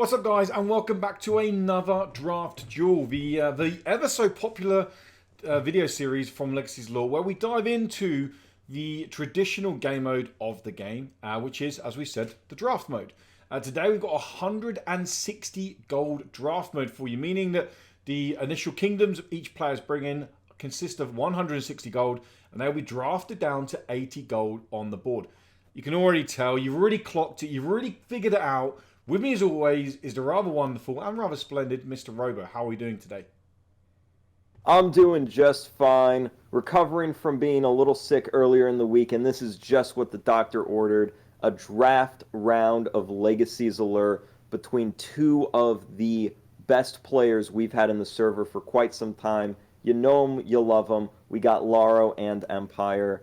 What's up, guys, and welcome back to another Draft Duel, the ever so popular video series from Legacy's Lore, where we dive into the traditional game mode of the game, which is, as we said, the draft mode. Today we've got 160 gold draft mode for you, meaning that the initial kingdoms each player's bring in consist of 160 gold, and they'll be drafted down to 80 gold on the board. You can already tell, you've already clocked it, you've already figured it out. With me, as always, is the rather wonderful and rather splendid Mr. Robo. How are we doing today? I'm doing just fine, recovering from being a little sick earlier in the week, and this is just what the doctor ordered, a draft round of Legacy's Allure between two of the best players we've had in the server for quite some time. You know them, you love them. We got Laro and Mpire.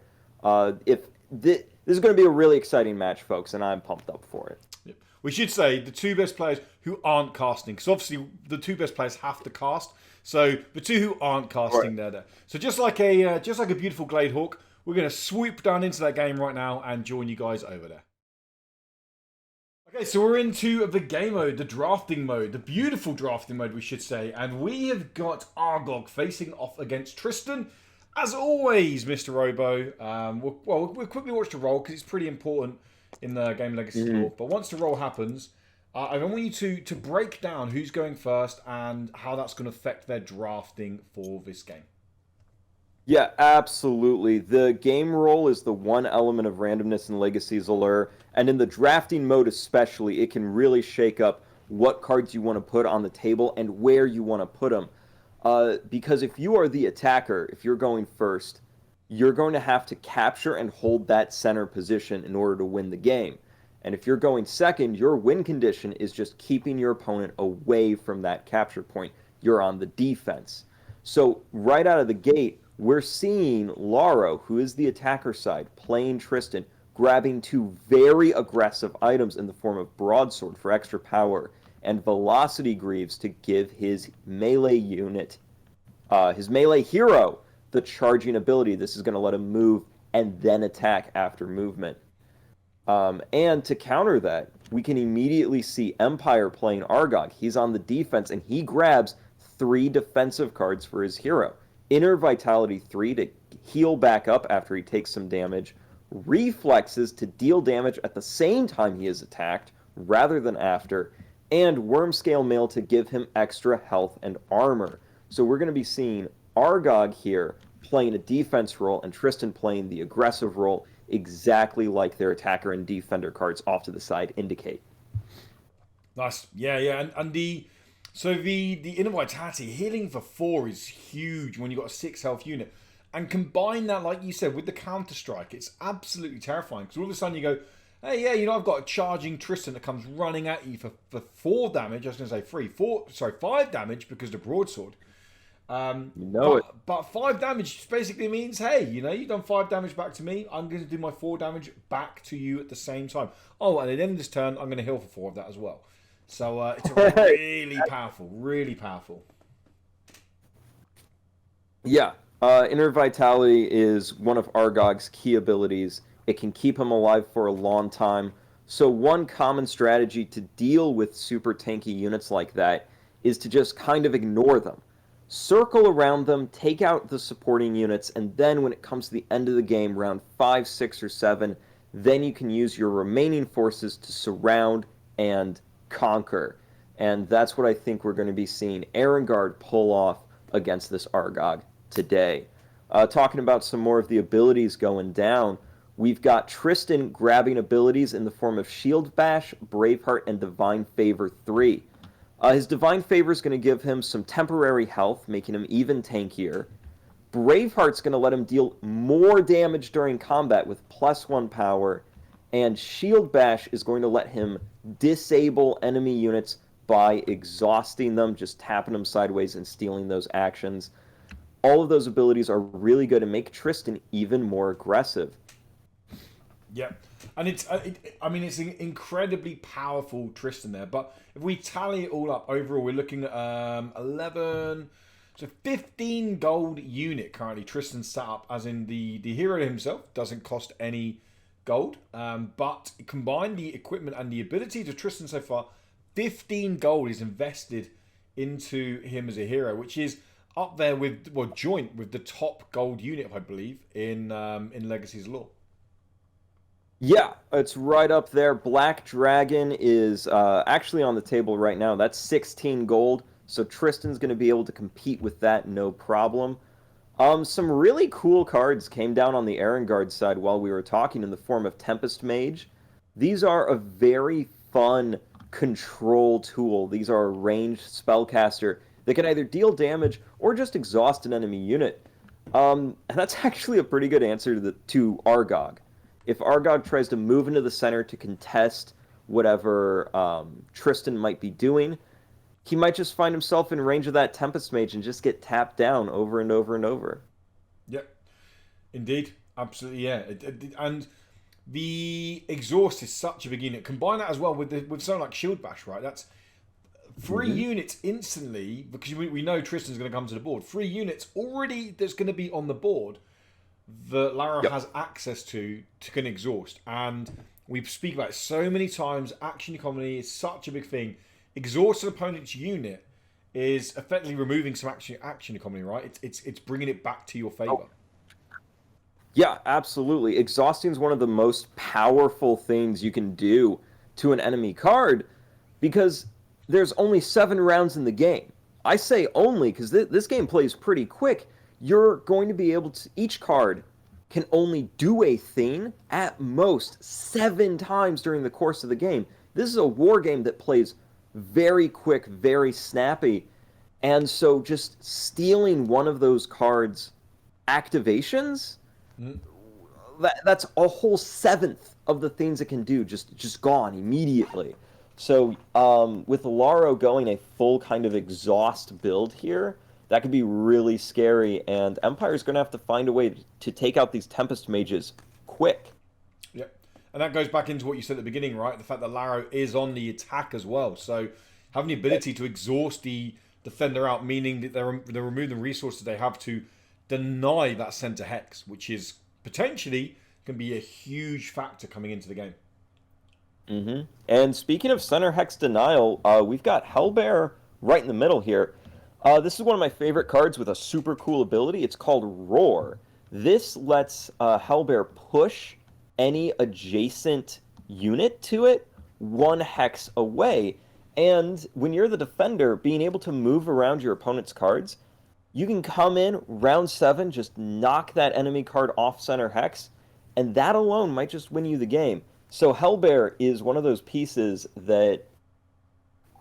This is going to be a really exciting match, folks, and I'm pumped up for it. Yep. We should say the two best players who aren't casting, because obviously the two best players have to cast. So the two who aren't casting, they're there. So just like a beautiful Glade Hawk, we're going to swoop down into that game right now and join you guys over there. Okay, so we're into the game mode, the drafting mode, the beautiful drafting mode, we should say, and we have got Argog facing off against Tristan. As always, Mr. Robo, we'll quickly watch the roll because it's pretty important in the game Legacy Lore. But once the roll happens, I want you to break down who's going first and how that's going to affect their drafting for this game. Yeah, absolutely. The game roll is the one element of randomness in Legacy's Allure, and in the drafting mode especially, it can really shake up what cards you want to put on the table and where you want to put them. Because if you are the attacker, if you're going first, you're going to have to capture and hold that center position in order to win the game. And if you're going second, your win condition is just keeping your opponent away from that capture point. You're on the defense. So right out of the gate, we're seeing Laro, who is the attacker side, playing Tristan, grabbing two very aggressive items in the form of Broadsword for extra power and Velocity Greaves to give his melee unit, his melee hero, the charging ability. This is going to let him move and then attack after movement. And to counter that, we can immediately see Mpire playing Argog. He's on the defense, and he grabs 3 defensive cards for his hero. Inner Vitality 3 to heal back up after he takes some damage. Reflexes to deal damage at the same time he is attacked, rather than after. And Wormscale Mail to give him extra health and armor. So we're going to be seeing Argog here playing a defense role and Tristan playing the aggressive role, exactly like their attacker and defender cards off to the side indicate. Nice. Yeah. And the Inner Vitality, healing for 4 is huge when you've got a 6 health unit. And combine that, like you said, with the counter-strike, it's absolutely terrifying. Because all of a sudden you go, hey, yeah, I've got a charging Tristan that comes running at you for 4 damage. I was going to say 5 damage because of the broadsword. But 5 damage basically means, hey, you've done 5 damage back to me. I'm going to do my 4 damage back to you at the same time. Oh, and at the end of this turn, I'm going to heal for 4 of that as well. So it's really powerful. Yeah, Inner Vitality is one of Argog's key abilities. It can keep him alive for a long time. So one common strategy to deal with super tanky units like that is to just kind of ignore them. Circle around them, take out the supporting units, and then when it comes to the end of the game, round 5, 6, or 7, then you can use your remaining forces to surround and conquer. And that's what I think we're going to be seeing Erengard pull off against this Argog today. Talking about some more of the abilities going down, we've got Tristan grabbing abilities in the form of Shield Bash, Braveheart, and Divine Favor 3. His Divine Favor is going to give him some temporary health, making him even tankier. Braveheart's going to let him deal more damage during combat with +1 power. And Shield Bash is going to let him disable enemy units by exhausting them, just tapping them sideways and stealing those actions. All of those abilities are really good and make Tristan even more aggressive. Yeah, and it's an incredibly powerful Tristan there. But if we tally it all up, overall, we're looking at 11, so 15 gold unit currently. Tristan's set up, as in the hero himself doesn't cost any gold, but combine the equipment and the ability to Tristan so far, 15 gold is invested into him as a hero, which is up there with, well, joint with the top gold unit, I believe, in Legacy's Law. Yeah, it's right up there. Black Dragon is actually on the table right now. That's 16 gold, so Tristan's going to be able to compete with that no problem. Some really cool cards came down on the Erengard side while we were talking in the form of Tempest Mage. These are a very fun control tool. These are a ranged spellcaster that can either deal damage or just exhaust an enemy unit. And that's actually a pretty good answer to Argog. If Argog tries to move into the center to contest whatever Tristan might be doing, he might just find himself in range of that Tempest Mage and just get tapped down over and over and over. Yep, indeed, absolutely, yeah. And the exhaust is such a big unit. Combine that as well with something like Shield Bash, right? That's 3 units instantly, because we know Tristan's going to come to the board. 3 units already that's going to be on the board that Laro has access to can exhaust. And we speak about it so many times. Action economy is such a big thing. Exhaust an opponent's unit is effectively removing some action economy, right? It's bringing it back to your favor. Oh. Yeah, absolutely. Exhausting is one of the most powerful things you can do to an enemy card because there's only 7 rounds in the game. I say only because this game plays pretty quick. You're going to be able to... Each card can only do a thing at most 7 times during the course of the game. This is a war game that plays very quick, very snappy. And so just stealing one of those cards' activations, that's a whole 7th of the things it can do, just gone immediately. So with Laro going a full kind of exhaust build here, that could be really scary, and Empire's going to have to find a way to take out these Tempest Mages quick. Yep. And that goes back into what you said at the beginning, right? The fact that Laro is on the attack as well. So having the ability to exhaust the defender out, meaning that they're removing the resources they have to deny that center hex, which is potentially can be a huge factor coming into the game. And speaking of center hex denial, we've got Hellbear right in the middle here. This is one of my favorite cards with a super cool ability. It's called Roar. This lets Hellbear push any adjacent unit to it 1 hex away. And when you're the defender, being able to move around your opponent's cards, you can come in round 7, just knock that enemy card off center hex, and that alone might just win you the game. So Hellbear is one of those pieces that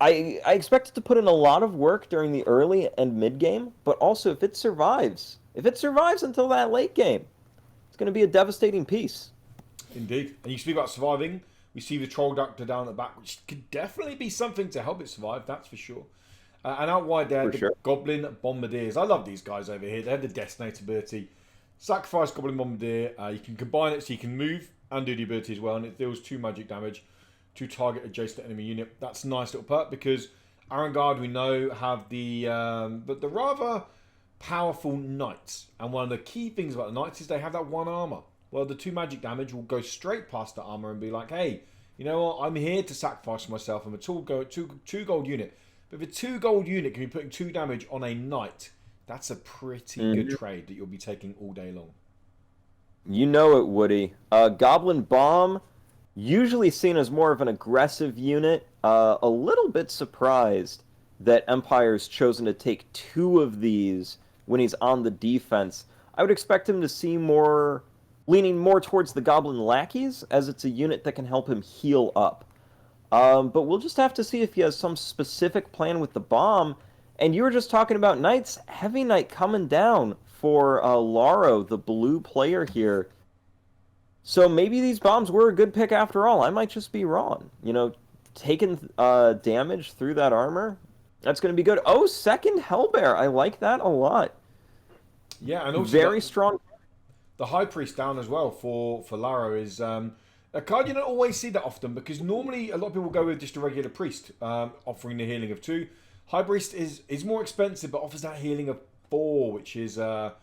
I expect it to put in a lot of work during the early and mid game, but also if it survives until that late game, it's going to be a devastating piece. Indeed. And you speak about surviving. We see the Troll Doctor down at the back, which could definitely be something to help it survive, that's for sure. And out wide there, Goblin Bombardiers. I love these guys over here. They have the Detonate ability. Sacrifice Goblin Bombardier. You can combine it so you can move and do the ability as well, and it deals 2 magic damage to target adjacent enemy unit. That's a nice little perk because Erengard, we know, have the rather powerful knights. And one of the key things about the knights is they have that 1 armor. Well, the 2 magic damage will go straight past the armor and be like, hey, you know what? I'm here to sacrifice myself. I'm a two gold unit. But if a 2 gold unit can be putting 2 damage on a knight, that's a pretty good trade that you'll be taking all day long. You know it, Woody. Goblin Bomb, usually seen as more of an aggressive unit. A little bit surprised that Empire's chosen to take 2 of these when he's on the defense. I would expect him to see leaning more towards the Goblin Lackeys, as it's a unit that can help him heal up. But we'll just have to see if he has some specific plan with the bomb. And you were just talking about Knights. Heavy Knight coming down for Laro, the blue player here. So maybe these bombs were a good pick after all. I might just be wrong. You know, taking damage through that armor, that's going to be good. Oh, second Hellbear. I like that a lot. Yeah, and also very strong. The High Priest down as well for Laro is a card you don't always see that often, because normally a lot of people go with just a regular priest offering the healing of 2. High Priest is more expensive but offers that healing of 4, which is a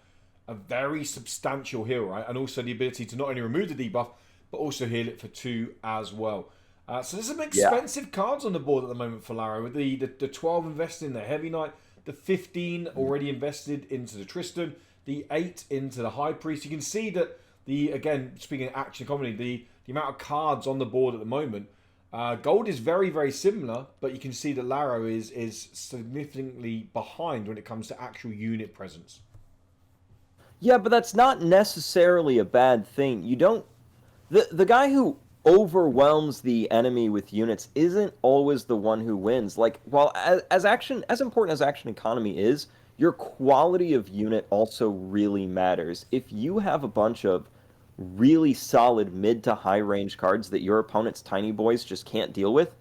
very substantial heal, right? And also the ability to not only remove the debuff but also heal it for 2 as well. So there's some Yeah. expensive cards on the board at the moment for Laro, with the 12 invested in the Heavy Knight, the 15 already invested into the Tristan, the 8 into the High Priest. You can see that again, speaking of action comedy, the amount of cards on the board at the moment, gold is very, very similar, but you can see that Laro is significantly behind when it comes to actual unit presence. Yeah, but that's not necessarily a bad thing. You don't the guy who overwhelms the enemy with units isn't always the one who wins. Like, while as important as action economy is, your quality of unit also really matters. If you have a bunch of really solid mid to high range cards that your opponent's tiny boys just can't deal with,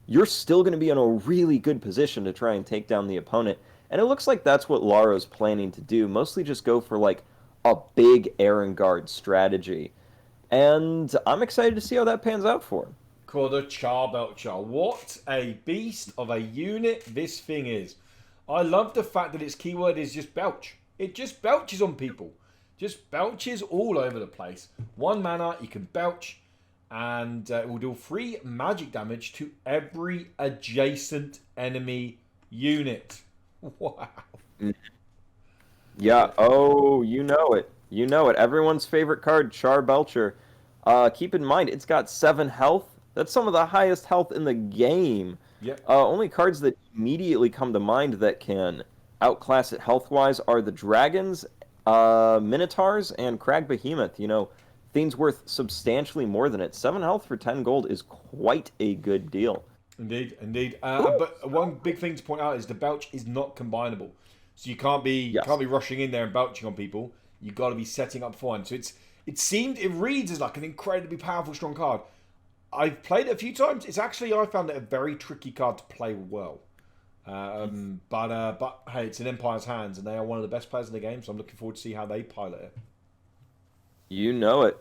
you're still going to be in a really good position to try and take down the opponent. And it looks like that's what Laro's planning to do. Mostly just go for like a big Aaron Guard strategy. And I'm excited to see how that pans out for him. Called a Charbelcher. What a beast of a unit this thing is. I love the fact that its keyword is just belch. It just belches on people. Just belches all over the place. 1 mana, you can belch, and it will deal 3 magic damage to every adjacent enemy unit. Wow. Yeah, oh, you know it. You know it. Everyone's favorite card, Char Belcher. Keep in mind, it's got 7 health. That's some of the highest health in the game. Yep. Only cards that immediately come to mind that can outclass it health-wise are the Dragons, Minotaurs, and Crag Behemoth. You know, things worth substantially more than it. 7 health for 10 gold is quite a good deal. Indeed, indeed. But one big thing to point out is the belch is not combinable. So you can't be rushing in there and belching on people. You've got to be setting up beforehand. So it reads as like an incredibly powerful, strong card. I've played it a few times. It's actually, I found it a very tricky card to play well. But hey, it's in Empire's hands, and they are one of the best players in the game. So I'm looking forward to see how they pilot it. You know it.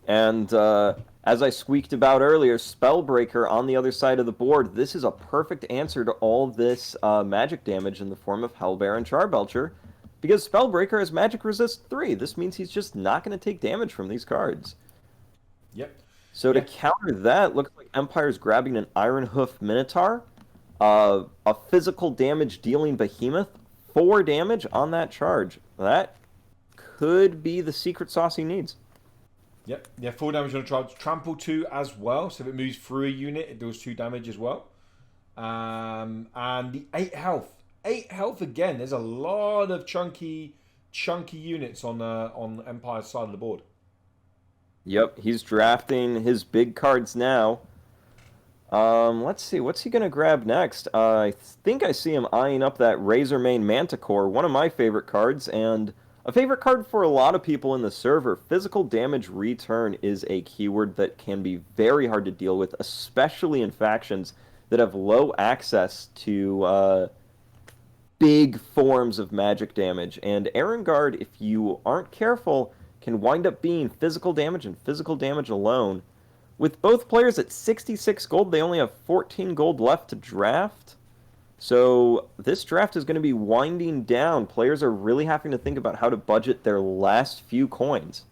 And as I squeaked about earlier, Spellbreaker on the other side of the board. This is a perfect answer to all this magic damage in the form of Hellbear and Charbelcher, because Spellbreaker has magic resist 3. This means he's just not going to take damage from these cards. Yep. So to counter that, looks like Empire's grabbing an Iron Hoof Minotaur, a physical damage dealing Behemoth, 4 damage on that charge. That could be the secret sauce he needs. Yep. Yeah, 4 damage on a charge. Trample 2 as well. So if it moves through a unit, it does 2 damage as well. And the 8 health. 8 health again. There's a lot of chunky units on Empire's side of the board. Yep, he's drafting his big cards now. Let's see, what's he going to grab next? I think I see him eyeing up that Razormane Manticore, one of my favorite cards, and a favorite card for a lot of people in the server. Physical damage return is a keyword that can be very hard to deal with, especially in factions that have low access to big forms of magic damage. And Erengard, if you aren't careful, can wind up being physical damage and physical damage alone. With both players at 66 gold, they only have 14 gold left to draft. So this draft is going to be winding down. Players are really having to think about how to budget their last few coins.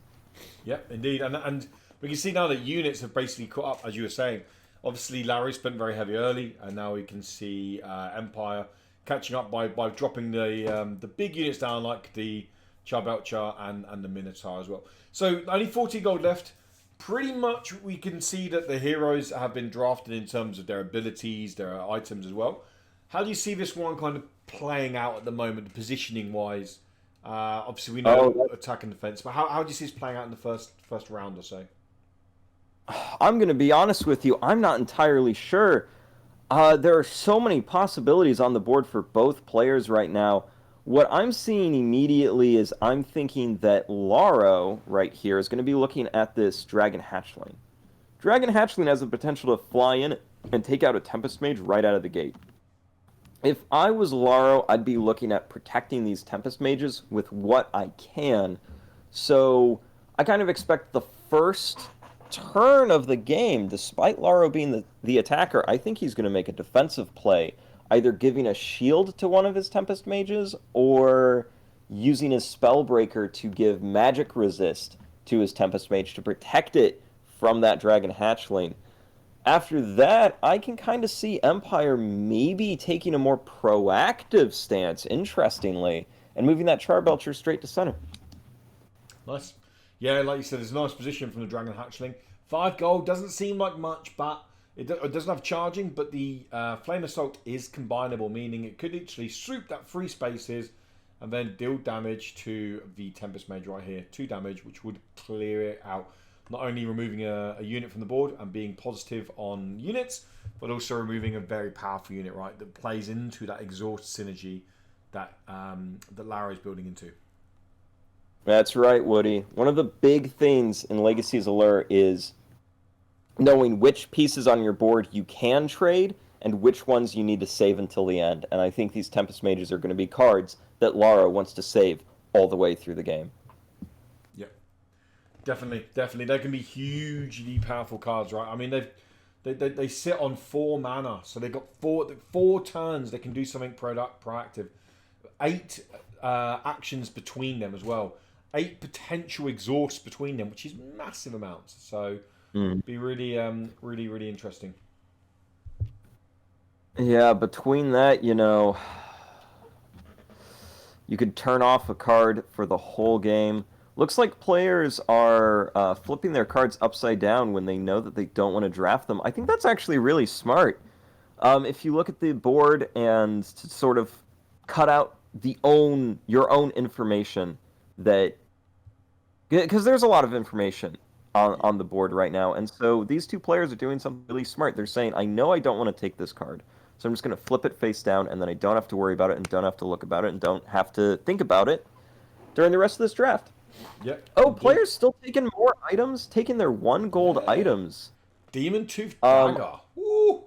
Yep, indeed. And we can see now that units have basically caught up, as you were saying. Obviously, Larry spent very heavy early, and now we can see Empire catching up by dropping the big units down, like the Charbelcher and the Minotaur as well. So only 40 gold left. Pretty much we can see that the heroes have been drafted in terms of their abilities, their items as well. How do you see this one kind of playing out at the moment, positioning wise? Obviously we know attack and defense, but how do you see this playing out in the first round or so? I'm going to be honest with you, I'm not entirely sure. There are so many possibilities on the board for both players right now. What I'm seeing immediately is I'm thinking that Laro, right here, is going to be looking at this Dragon Hatchling. Dragon Hatchling has the potential to fly in and take out a Tempest Mage right out of the gate. If I was Laro, I'd be looking at protecting these Tempest Mages with what I can. So I kind of expect the first turn of the game, despite Laro being the attacker, I think he's going to make a defensive play, either giving a shield to one of his Tempest Mages or using his Spellbreaker to give magic resist to his Tempest Mage to protect it from that Dragon Hatchling. After that, I can kind of see Empire maybe taking a more proactive stance, interestingly, and moving that Charbelcher straight to center. Nice. Yeah, like you said, it's a nice position from the Dragon Hatchling. 5 gold doesn't seem like much, but it doesn't have charging, but the Flame Assault is combinable, meaning it could literally swoop that 3 spaces and then deal damage to the Tempest Mage right here. 2 damage, which would clear it out. Not only removing a unit from the board and being positive on units, but also removing a very powerful unit, right, that plays into that exhaust synergy that that Laro is building into. That's right, Woody. One of the big things in Legacy's Allure is knowing which pieces on your board you can trade and which ones you need to save until the end. And I think these Tempest Mages are going to be cards that Laro wants to save all the way through the game. Yeah, definitely. They can be hugely powerful cards, right? I mean, they sit on 4 mana, so they've got four turns. They can do something proactive. 8 actions between them as well. 8 potential exhausts between them, which is massive amounts. So, be really, really interesting. Yeah, between that, you know, you could turn off a card for the whole game. Looks like players are flipping their cards upside down when they know that they don't want to draft them. I think that's actually really smart. If you look at the board and to sort of cut out your own information that... Because there's a lot of information on the board right now, and so these 2 players are doing something really smart. They're saying, I know I don't want to take this card, so I'm just going to flip it face down, and then I don't have to worry about it, and don't have to look about it, and don't have to think about it during the rest of this draft. Yep. Oh, players still taking more items, taking their 1 gold items. Demon Tooth Dagger. Woo!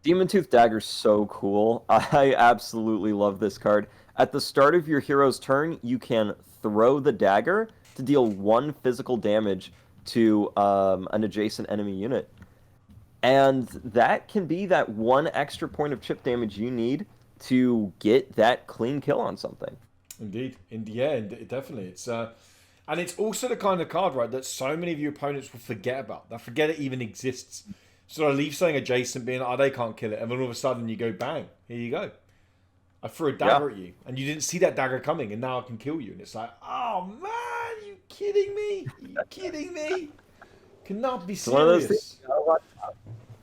Demon Tooth Dagger's so cool. I absolutely love this card. At the start of your hero's turn, you can throw the dagger to deal 1 physical damage to an adjacent enemy unit. And that can be that 1 extra point of chip damage you need to get that clean kill on something. Indeed. Definitely. It's and it's also the kind of card, right, that so many of your opponents will forget about. They'll forget it even exists. So I leave something adjacent being, they can't kill it. And then all of a sudden you go, bang, here you go. I threw a dagger at you, and you didn't see that dagger coming, and now I can kill you. And it's like, oh man, you kidding me? You kidding me? Cannot be serious. One of those things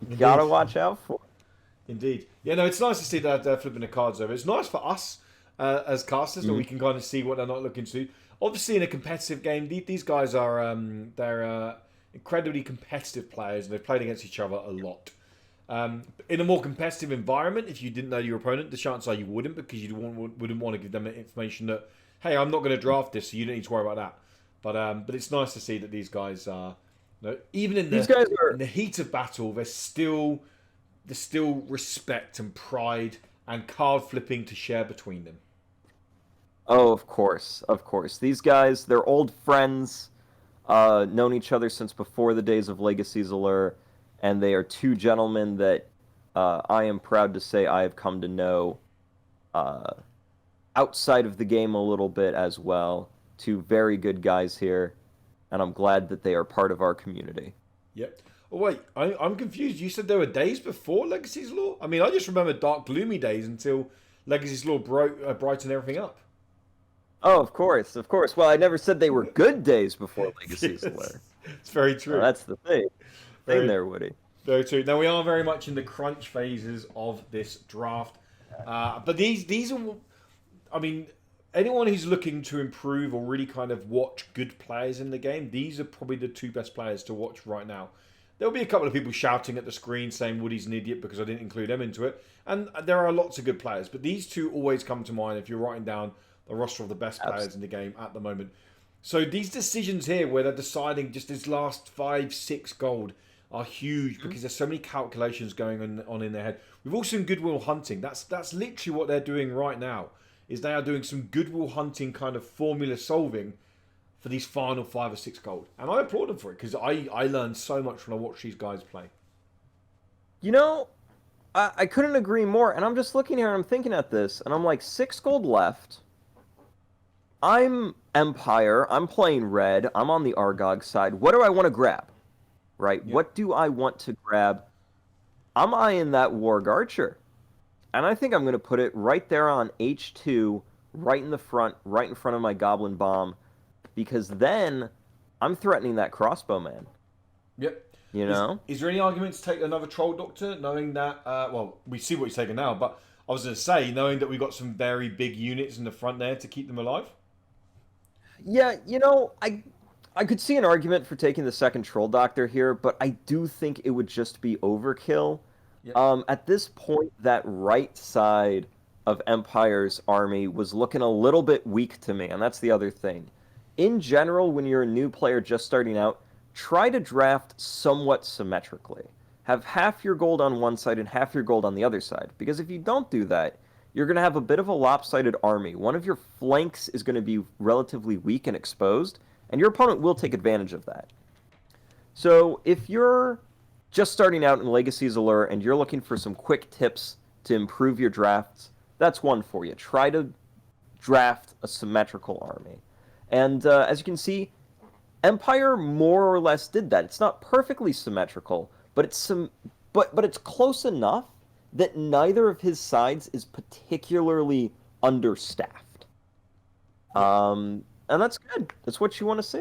you gotta watch out for. Indeed. Yeah, no, it's nice to see that flipping the cards over. It's nice for us as casters that we can kind of see what they're not looking to do. Obviously, in a competitive game, these guys are they're incredibly competitive players, and they've played against each other a lot. In a more competitive environment, if you didn't know your opponent, the chances are you wouldn't, because you wouldn't want to give them information that, hey, I'm not going to draft this, so you don't need to worry about that. But it's nice to see that these guys are, even in the heat of battle, there's still respect and pride and card flipping to share between them. Oh, of course. These guys, they're old friends, known each other since before the days of Legacy's Allure. And they are 2 gentlemen that I am proud to say I have come to know outside of the game a little bit as well. 2 very good guys here, and I'm glad that they are part of our community. Yep. Oh, wait, I'm confused. You said there were days before Legacy's Law? I mean, I just remember dark, gloomy days until Legacy's Law brightened everything up. Oh, of course. Well, I never said they were good days before Legacy's Allure. It's very true. Well, that's the thing. There, Woody. Very true. Now we are very much in the crunch phases of this draft, but these are, I mean, anyone who's looking to improve or really kind of watch good players in the game, these are probably the 2 best players to watch right now. There'll be a couple of people shouting at the screen saying Woody's an idiot because I didn't include them into it, and there are lots of good players, but these 2 always come to mind if you're writing down the roster of the best players in the game at the moment. So these decisions here, where they're deciding just this last 5-6 gold, are huge because there's so many calculations going on in their head. We've also seen goodwill hunting. That's literally what they're doing right now. Is they are doing some goodwill hunting kind of formula solving for these final 5 or 6 gold, and I applaud them for it because I learned so much when I watched these guys play. You know, I couldn't agree more. And I'm just looking here and I'm thinking at this, and I'm like, 6 gold left. I'm Empire. I'm playing red. I'm on the Argog side. What do I want to grab? right? Yep. What do I want to grab? I'm eyeing that Warg Archer. And I think I'm going to put it right there on H2, right in the front, right in front of my Goblin Bomb, because then I'm threatening that crossbowman. Yep. You know? Is there any argument to take another Troll Doctor, knowing that, well, we see what he's taking now, but I was going to say, knowing that we've got some very big units in the front there to keep them alive? Yeah, I could see an argument for taking the second Troll Doctor here, but I do think it would just be overkill. Yep. At this point, that right side of Empire's army was looking a little bit weak to me, and that's the other thing. In general, when you're a new player just starting out, try to draft somewhat symmetrically. Have half your gold on one side and half your gold on the other side, because if you don't do that, you're going to have a bit of a lopsided army. One of your flanks is going to be relatively weak and exposed, and your opponent will take advantage of that. So if you're just starting out in Legacy's Allure and you're looking for some quick tips to improve your drafts, that's one for you. Try to draft a symmetrical army. And as you can see, Empire more or less did that. It's not perfectly symmetrical, but it's close enough that neither of his sides is particularly understaffed. And that's good. That's what you want to see.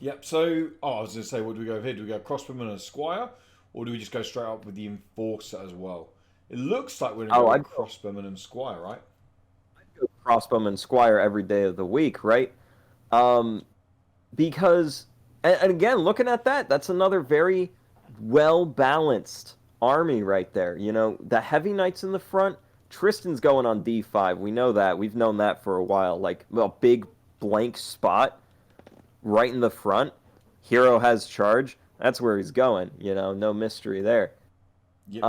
Yep. So, I was going to say, what do we go here? Do we go Crossbowman and a Squire, or do we just go straight up with the Enforcer as well? It looks like we're going to go with Crossbowman and Squire, right? I'd go Crossbowman and Squire every day of the week, right? Because, and again, looking at that, that's another very well-balanced army right there. You know, the Heavy Knights in the front, Tristan's going on D5. We know that. We've known that for a while. Like, a big blank spot right in the front. Hero has charge. That's where he's going. You know, no mystery there. Yep.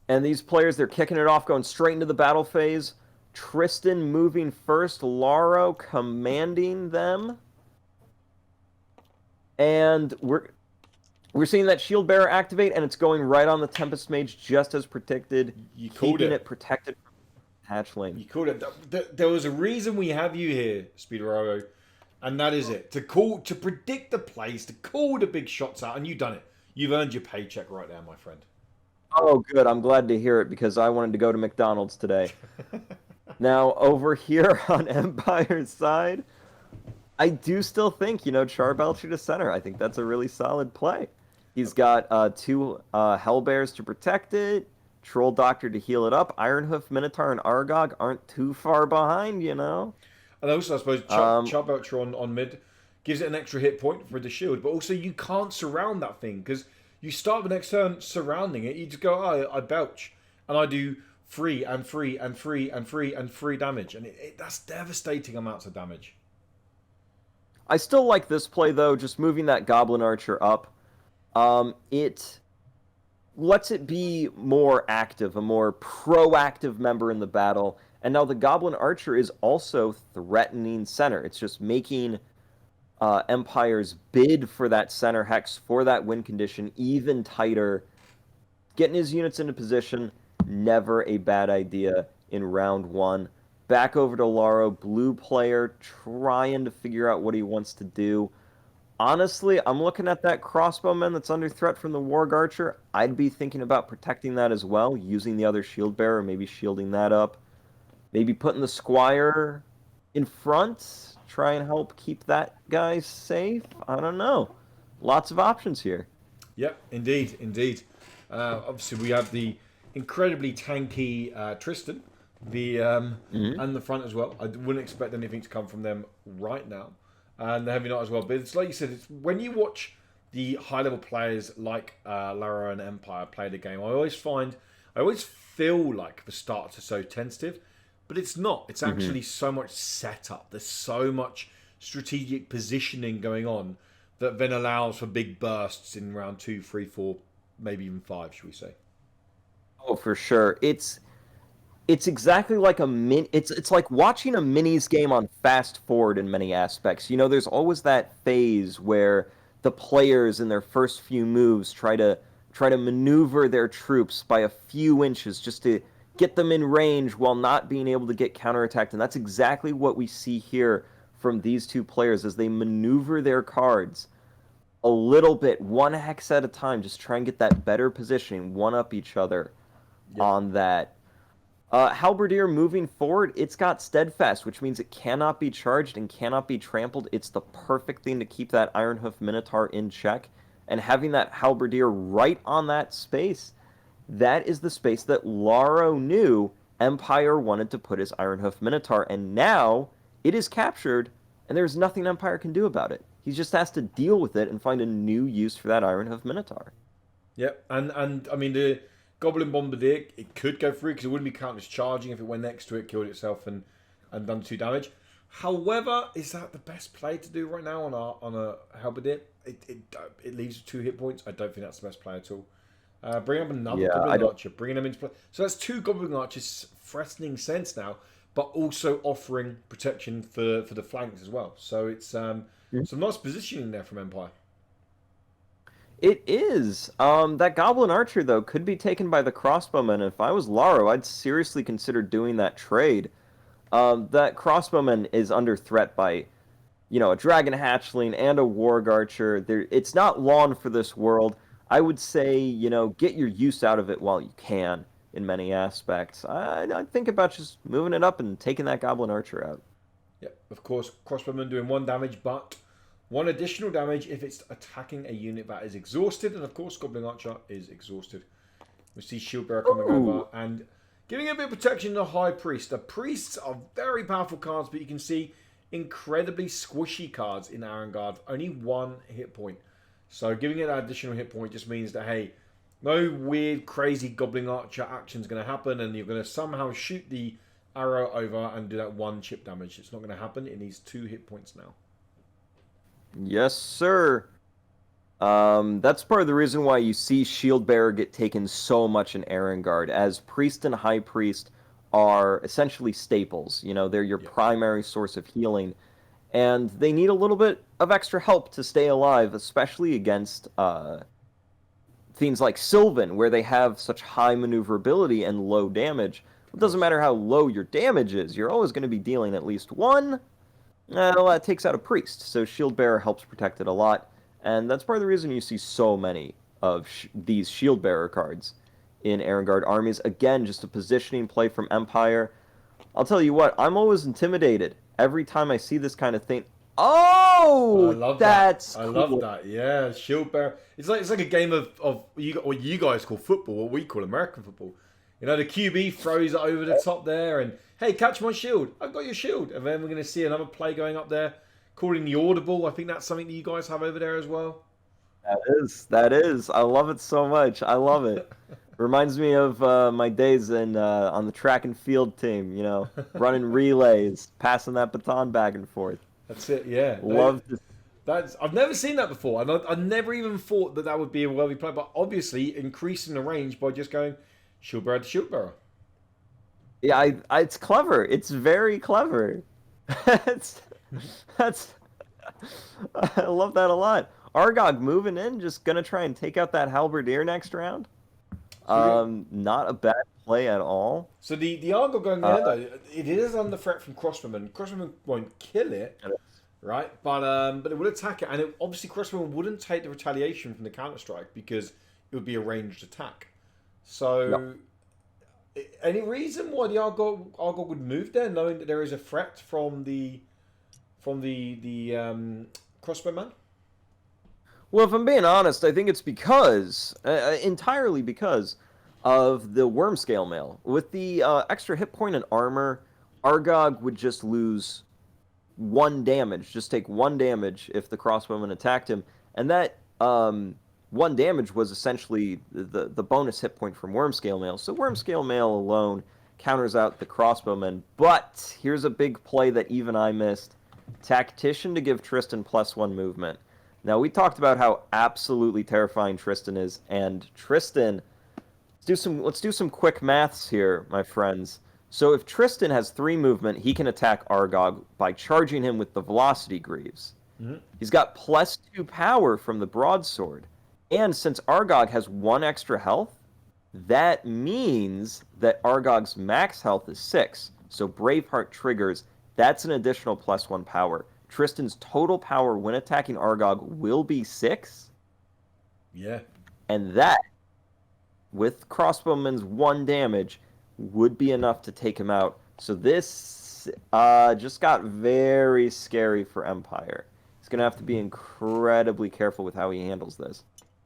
And these players, they're kicking it off, going straight into the battle phase. Tristan moving first, Laro commanding them. And we're seeing that Shield Bearer activate, and it's going right on the Tempest Mage, just as predicted. You called keeping it protected from hatchling. You called it. There was a reason we have you here, Speedoraro, and that is it. To predict the plays, to call the big shots out, and you've done it. You've earned your paycheck right now, my friend. Oh, good. I'm glad to hear it, because I wanted to go to McDonald's today. Now, over here on Empire's side, I do still think, Charbelcher to center. I think that's a really solid play. He's got two Hellbears to protect it, Troll Doctor to heal it up. Ironhoof, Minotaur, and Argog aren't too far behind, And also, I suppose, Charbelcher on mid gives it an extra hit point for the shield, but also you can't surround that thing, because you start the next turn surrounding it, you just go, I belch, and I do 3 and 3 and 3 and 3 and 3 damage, and that's devastating amounts of damage. I still like this play, though, just moving that Goblin Archer up. It lets it be more active, a more proactive member in the battle. And now the Goblin Archer is also threatening center. It's just making Empire's bid for that center hex, for that win condition, even tighter. Getting his units into position, never a bad idea in round 1. Back over to Laro, blue player, trying to figure out what he wants to do. Honestly, I'm looking at that crossbowman that's under threat from the Warg Archer. I'd be thinking about protecting that as well, using the other shield bearer, maybe shielding that up. Maybe putting the Squire in front, try and help keep that guy safe. I don't know. Lots of options here. Yep, indeed. Obviously, we have the incredibly tanky Tristan, and the front as well. I wouldn't expect anything to come from them right now. And the Heavy Knight as well. But it's like you said, it's when you watch the high-level players like Laro and Empire play the game, I always feel like the starts are so tentative, but it's not. It's actually so much setup. There's so much strategic positioning going on that then allows for big bursts in round 2, 3, 4, maybe even 5, should we say? Oh, for sure. It's exactly like it's like watching a minis game on fast forward in many aspects. There's always that phase where the players in their first few moves try to maneuver their troops by a few inches just to get them in range while not being able to get counterattacked. And that's exactly what we see here from these two players as they maneuver their cards a little bit, one hex at a time, just try and get that better positioning, one up each other on that. Halberdier moving forward, it's got steadfast, which means it cannot be charged and cannot be trampled. It's the perfect thing to keep that Ironhoof Minotaur in check. And having that Halberdier right on that space, that is the space that Laro knew Empire wanted to put his Ironhoof Minotaur. And now it is captured, and there's nothing Empire can do about it. He just has to deal with it and find a new use for that Ironhoof Minotaur. Yep, and I mean, the Goblin Bombardier, it could go through because it wouldn't be counted as charging if it went next to it, killed itself, and done 2 damage. However, is that the best play to do right now on a Halberdier? It leaves 2 hit points. I don't think that's the best play at all. Bring up another Goblin Archer, bringing them into play. So that's 2 Goblin Archers threatening sense now, but also offering protection for the flanks as well. So it's some nice positioning there from Empire. It is. That Goblin Archer, though, could be taken by the Crossbowman. If I was Laro, I'd seriously consider doing that trade. That Crossbowman is under threat by, a Dragon Hatchling and a Warg Archer. It's not lawn for this world. I would say, get your use out of it while you can in many aspects. I'd think about just moving it up and taking that Goblin Archer out. Yeah, of course, Crossbowman doing 1 damage, but 1 additional damage if it's attacking a unit that is exhausted. And of course, Goblin Archer is exhausted. We see Shieldbearer coming over and giving a bit of protection to the High Priest. The Priests are very powerful cards, but you can see incredibly squishy cards in Arangard. Only 1 hit point. So giving it that additional hit point just means that, hey, no weird, crazy Goblin Archer action is going to happen, and you're going to somehow shoot the arrow over and do that 1 chip damage. It's not going to happen. It needs 2 hit points now. Yes, sir. That's part of the reason why you see Shieldbearer get taken so much in Arangard, as Priest and High Priest are essentially staples. They're your primary source of healing, and they need a little bit of extra help to stay alive, especially against things like Sylvan, where they have such high maneuverability and low damage. It doesn't matter how low your damage is, you're always going to be dealing at least 1. Well, that takes out a Priest, so Shieldbearer helps protect it a lot, and that's part of the reason you see so many of these Shieldbearer cards in Arangard armies. Again, just a positioning play from Empire. I'll tell you what, I'm always intimidated every time I see this kind of thing. Oh, I love that's that. I cool. love that. Yeah, Shieldbearer. It's like a game of what you guys call football, what we call American football. The QB throws it over the top there, and hey, catch my shield. I've got your shield. And then we're going to see another play going up there, calling the audible. I think that's something that you guys have over there as well. That is. I love it so much. I love it. Reminds me of my days on the track and field team, running relays, passing that baton back and forth. That's it, yeah. I've never seen that before, and I never even thought that would be a worthy play, but obviously increasing the range by just going Shieldbearer to Shieldbearer. Yeah, it's clever. It's very clever. I love that a lot. Argog moving in, just gonna try and take out that Halberdier next round. Not a bad play at all. So the Argog going there though, it is under threat from Crossbowman. Crossbowman won't kill it, right? But it will attack it, and obviously Crossbowman wouldn't take the retaliation from the counter strike because it would be a ranged attack. So, any reason why the Argog would move there, knowing that there is a threat from the Crossbowman? Well, if I'm being honest, I think it's entirely because of the Wormscale Mail. With the extra hit point and armor, Argog would just lose 1 damage, just take 1 damage if the Crossbowman attacked him, and that 1 damage was essentially the bonus hit point from Wormscale Mail. So Wormscale Mail alone counters out the Crossbowman. But here's a big play that even I missed. Tactician to give Tristan +1 movement. Now, we talked about how absolutely terrifying Tristan is, and Tristan, let's do some quick maths here, my friends. So if Tristan has 3 movement, he can attack Argog by charging him with the Velocity Greaves. Mm-hmm. He's got +2 power from the Broadsword. And since Argog has 1 extra health, that means that Argog's max health is 6. So Braveheart triggers, that's an additional +1 power. Tristan's total power when attacking Argog will be 6. Yeah. And that, with Crossbowman's 1 damage, would be enough to take him out. So this just got very scary for Mpire. He's going to have to be incredibly careful with how he handles this.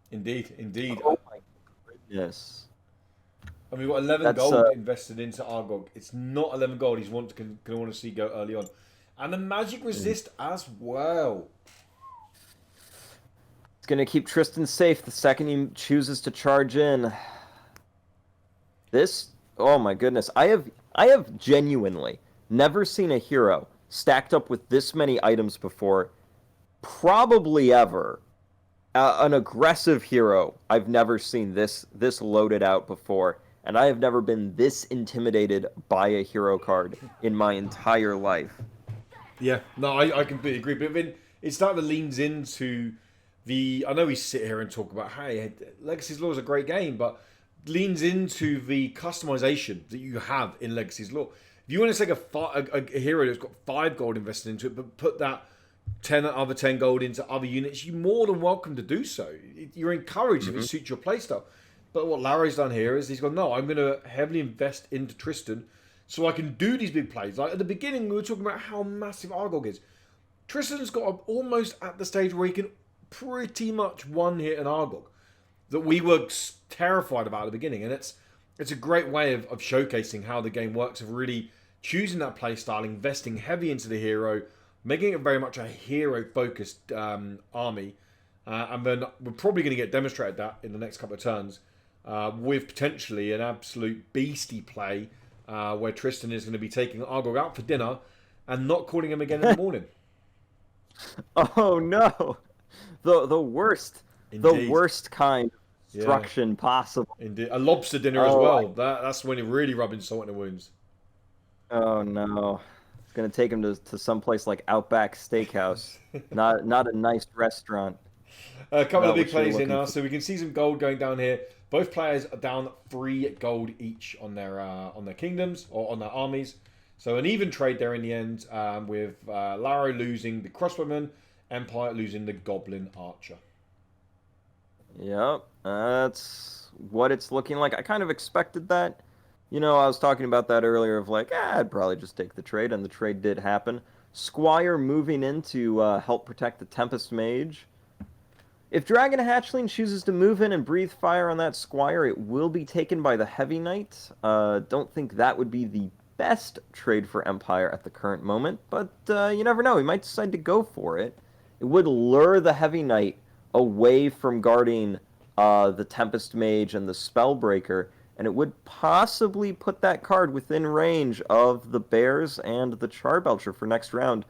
Indeed, indeed. Oh my goodness. And we've got 11 gold invested into Argog. It's not 11 gold he's going to want to see go early on. And the magic resist as well. It's going to keep Tristan safe the second he chooses to charge in. This, oh my goodness. I have genuinely never seen a hero stacked up with this many items before. Probably ever. An aggressive hero. I've never seen this loaded out before. And I have never been this intimidated by a hero card in my entire life. Yeah, no, I completely agree. But then it's that leans into the... I know we sit here and talk about, hey, Legacy's Law is a great game, but leans into the customization that you have in Legacy's Law. If you want to take a hero that's got 5 gold invested into it, but put that 10 gold into other units, you're more than welcome to do so. You're encouraged if it suits your playstyle. But what Laro's done here is he's gone, no, I'm going to heavily invest into Tristan so I can do these big plays. Like at the beginning, we were talking about how massive Argog is. Tristan's got almost at the stage where he can pretty much one-hit an Argog that we were terrified about at the beginning. And it's a great way of showcasing how the game works, of really choosing that playstyle, investing heavy into the hero, making it very much a hero-focused army. And then we're probably going to get demonstrated that in the next couple of turns with potentially an absolute beastie play where Tristan is going to be taking Argog out for dinner and not calling him again in the morning. Oh no, the worst, Indeed. The worst kind of destruction possible. Indeed, a lobster dinner as well. That's when you're really rubbing salt in the wounds. Oh no, it's gonna take him to some place like Outback Steakhouse, not a nice restaurant. A couple of big plays here now, so we can see some gold going down here. Both players are down 3 gold each on their kingdoms or on their armies. So an even trade there in the end, with Laro losing the crossbowman, Mpire losing the goblin archer. Yep, that's what it's looking like. I kind of expected that. You know, I was talking about that earlier of like, I'd probably just take the trade, and the trade did happen. Squire moving in to help protect the Tempest Mage. If Dragon Hatchling chooses to move in and breathe fire on that Squire, it will be taken by the Heavy Knight. Don't think that would be the best trade for Mpire at the current moment, but you never know. He might decide to go for it. It would lure the Heavy Knight away from guarding the Tempest Mage and the Spellbreaker, and it would possibly put that card within range of the Bears and the Charbelcher for next round.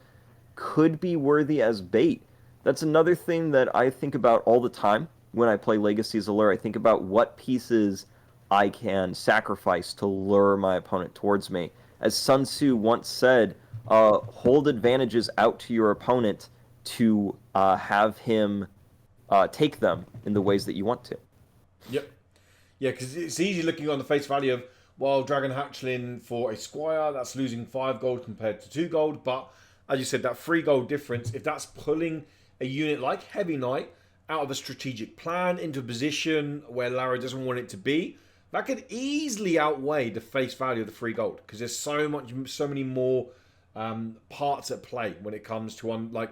Could be worthy as bait. That's another thing that I think about all the time when I play Legacy's Allure. I think about what pieces I can sacrifice to lure my opponent towards me. As Sun Tzu once said, hold advantages out to your opponent to have him take them in the ways that you want to. Yep. Yeah, because it's easy looking on the face value of, well, Dragon Hatchling for a Squire, that's losing 5 gold compared to 2 gold. But as you said, that 3 gold difference, if that's pulling a unit like Heavy Knight out of a strategic plan into a position where Laro doesn't want it to be, that could easily outweigh the face value of the 3 gold, because there's so many more parts at play when it comes to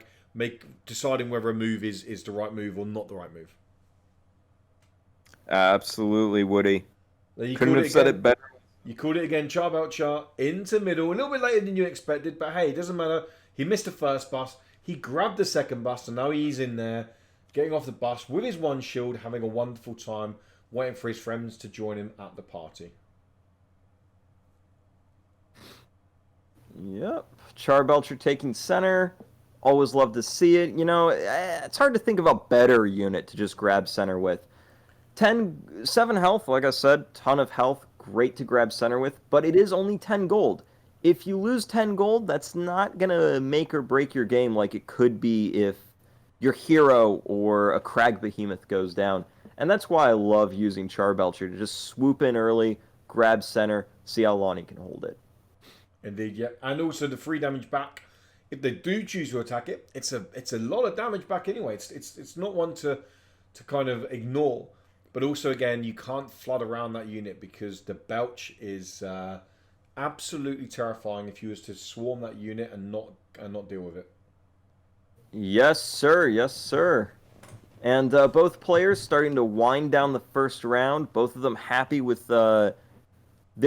deciding whether a move is the right move or not the right move. Absolutely, Woody. Couldn't have said it better. You called it again, Charbelcher into middle, a little bit later than you expected, but hey, it doesn't matter. He missed the first bust. He grabbed the second bust, and now he's in there, getting off the bus with his 1 shield, having a wonderful time, waiting for his friends to join him at the party. Yep. Charbelcher taking center. Always love to see it. You know, it's hard to think of a better unit to just grab center with. 7 health, like I said, ton of health, great to grab center with, but it is only 10 gold. If you lose 10 gold, that's not going to make or break your game like it could be if your hero or a Crag Behemoth goes down. And that's why I love using Charbelcher, to just swoop in early, grab center, see how long he can hold it. Indeed, yeah. And also the 3 damage back if they do choose to attack it, it's a lot of damage back anyway. It's not one to kind of ignore. But also, again, you can't flood around that unit because the belch is absolutely terrifying if you was to swarm that unit and not deal with it. Yes, sir. Yes, sir. And both players starting to wind down the first round. Both of them happy with their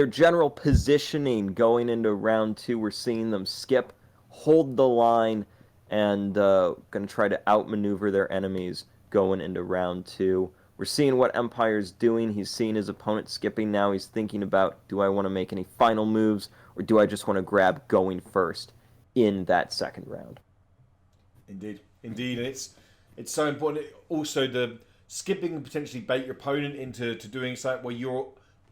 general positioning going into round 2. We're seeing them skip, hold the line, and going to try to outmaneuver their enemies going into round 2. We're seeing what Empire's doing. He's seeing his opponent skipping now. He's thinking about, do I want to make any final moves, or do I just want to grab going first in that second round? Indeed. And it's so important. Also, the skipping can potentially bait your opponent into doing something where you're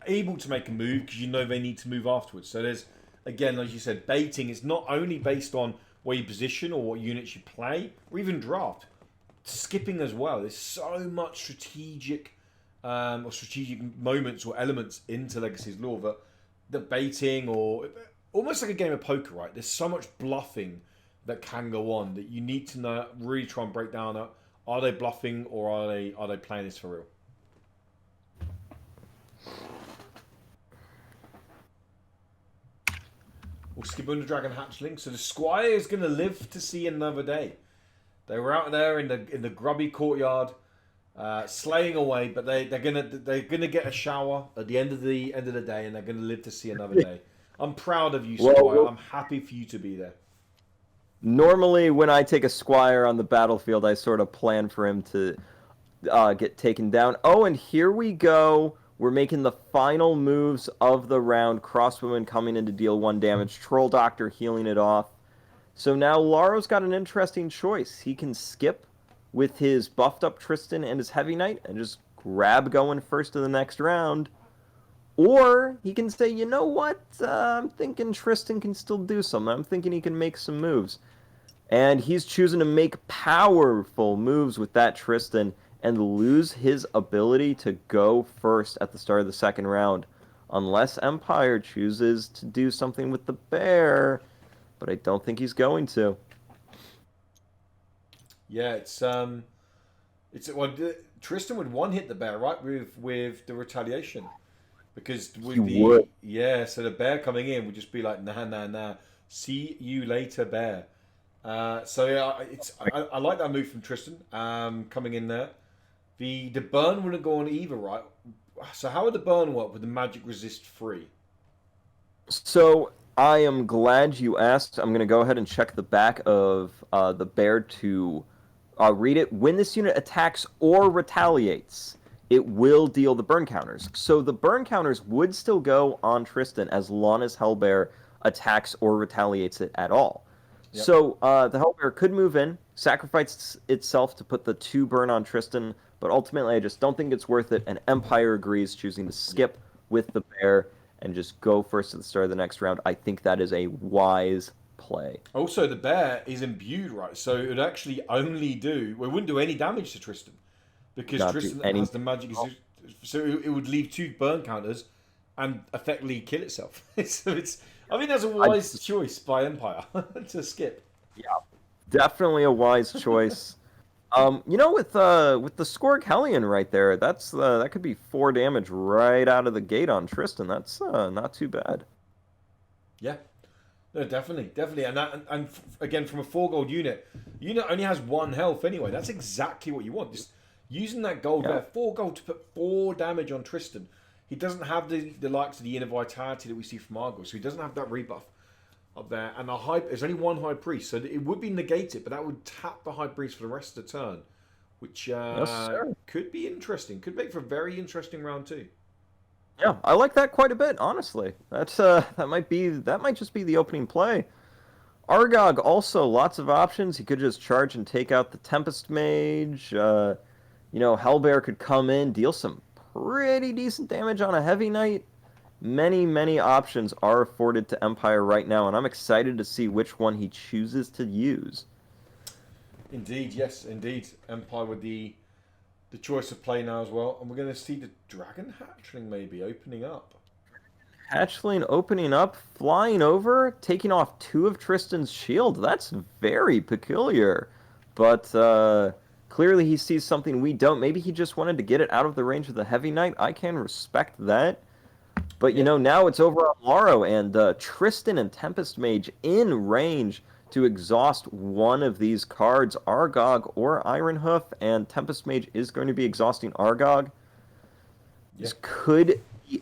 able to make a move because you know they need to move afterwards. So there's, again, like you said, baiting is not only based on where you position or what units you play, or even draft. Skipping as well. There's so much strategic moments or elements into Legacy's Lore that the baiting, or almost like a game of poker, right? There's so much bluffing that can go on that you need to know, really try and break down. Are they bluffing or are they playing this for real? We'll skip on the Dragon Hatchling. So the Squire is going to live to see another day. They were out there in the grubby courtyard, slaying away, but they're gonna get a shower at the end of the day, and they're gonna live to see another day. I'm proud of you, Squire. I'm happy for you to be there. Normally, when I take a Squire on the battlefield, I sort of plan for him to get taken down. Oh, and here we go. We're making the final moves of the round. Crossbowman coming in to deal 1 damage. Troll Doctor healing it off. So now Laro's got an interesting choice. He can skip with his buffed up Tristan and his Heavy Knight and just grab going first in the next round. Or he can say, you know what? I'm thinking Tristan can still do something. I'm thinking he can make some moves. And he's choosing to make powerful moves with that Tristan and lose his ability to go first at the start of the second round. Unless Empire chooses to do something with the bear. But I don't think he's going to. Yeah, Tristan would one hit the bear, right, with the retaliation, because with so the bear coming in would just be like, nah, see you later, bear. So yeah, I like that move from Tristan, coming in there. The burn wouldn't go on either, right? So how would the burn work with the magic resist free? So I am glad you asked. I'm going to go ahead and check the back of the bear to read it. When this unit attacks or retaliates, it will deal the burn counters. So the burn counters would still go on Tristan as long as Hellbear attacks or retaliates it at all. Yep. So the Hellbear could move in, sacrifice itself to put the 2 burn on Tristan, but ultimately I just don't think it's worth it, and Empire agrees, choosing to skip with the bear and just go first at the start of the next round. I think that is a wise play. Also, the bear is imbued, right? So it would actually only do... Well, it wouldn't do any damage to Tristan, because Tristan has the magic... So it would leave 2 burn counters and effectively kill itself. So I think that's a wise choice by Empire to skip. Yeah, definitely a wise choice. You know, with the Skorg Hellion right there, that could be 4 damage right out of the gate on Tristan. That's not too bad. Yeah, no, definitely, and again, from a 4 gold unit only has 1 health anyway. That's exactly what you want. Just using that gold there, 4 gold to put 4 damage on Tristan. He doesn't have the likes of the inner vitality that we see from Argog, so he doesn't have that rebuff up there, and there's only 1 high priest, so it would be negated, but that would tap the high priest for the rest of the turn, which could be interesting. Could make for a very interesting round 2. Yeah, I like that quite a bit, honestly. That might just be the opening play. Argog also lots of options. He could just charge and take out the Tempest Mage. Hellbear could come in, deal some pretty decent damage on a Heavy Knight. Many options are afforded to Empire right now, and I'm excited to see which one he chooses to use. Indeed, yes, indeed. Empire with the choice of play now as well, and we're going to see the Dragon Hatchling maybe opening up. Hatchling opening up, flying over, taking off 2 of Tristan's shield. That's very peculiar. But clearly he sees something we don't. Maybe he just wanted to get it out of the range of the Heavy Knight. I can respect that. But, you know, now it's over on Laro, and Tristan and Tempest Mage in range to exhaust one of these cards, Argog or Ironhoof, and Tempest Mage is going to be exhausting Argog. This could be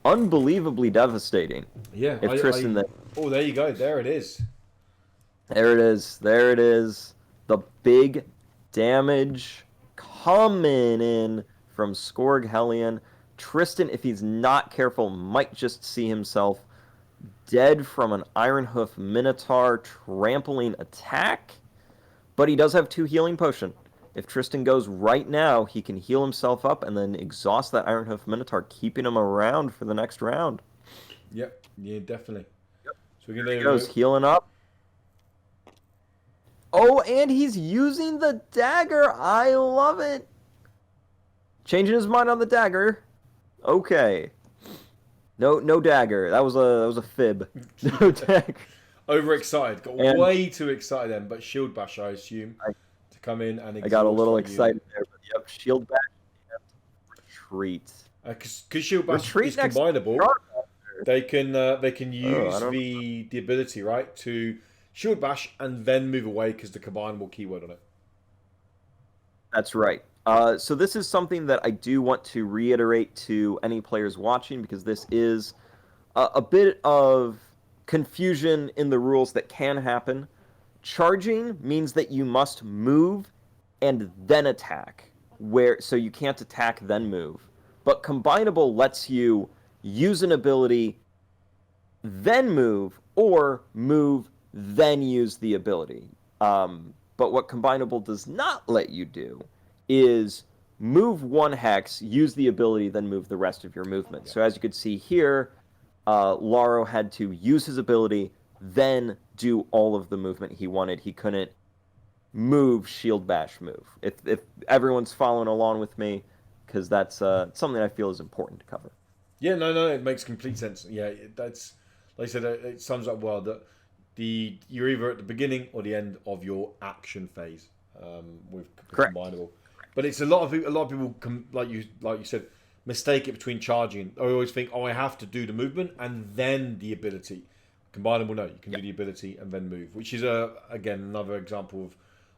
unbelievably devastating. Yeah. If Tristan then... Oh, there you go. There it is. There it is. There it is. The big damage coming in from Skorg Hellion. Tristan, if he's not careful, might just see himself dead from an Ironhoof Minotaur trampling attack. But he does have 2 healing potion. If Tristan goes right now, he can heal himself up and then exhaust that Ironhoof Minotaur, keeping him around for the next round. Yep. Yeah, definitely. Yep. So we're There he goes, healing up. Oh, and he's using the dagger. I love it. Changing his mind on the dagger. Okay. No dagger. That was a fib. No dagger. Overexcited. Got way too excited then, but Shield Bash, I assume, to come in and I got a little excited there, but yep, Shield Bash and retreat. Because Shield Bash is combinable. They can use the ability, right, to Shield Bash and then move away because the combinable keyword on it. That's right. So this is something that I do want to reiterate to any players watching, because this is a bit of confusion in the rules that can happen. Charging means that you must move and then attack, so you can't attack then move. But combinable lets you use an ability, then move, or move, then use the ability. But what combinable does not let you do is move 1 hex, use the ability, then move the rest of your movement. So as you can see here, Laro had to use his ability, then do all of the movement he wanted. He couldn't move, Shield Bash, move. If everyone's following along with me, because that's something I feel is important to cover. Yeah, no, it makes complete sense. Yeah, that's, like I said, it sums up well that you're either at the beginning or the end of your action phase with combinable. But it's a lot of people like you said, mistake it between charging. I always think, I have to do the movement and then the ability. Combinable, no, you can do the ability and then move, which is again another example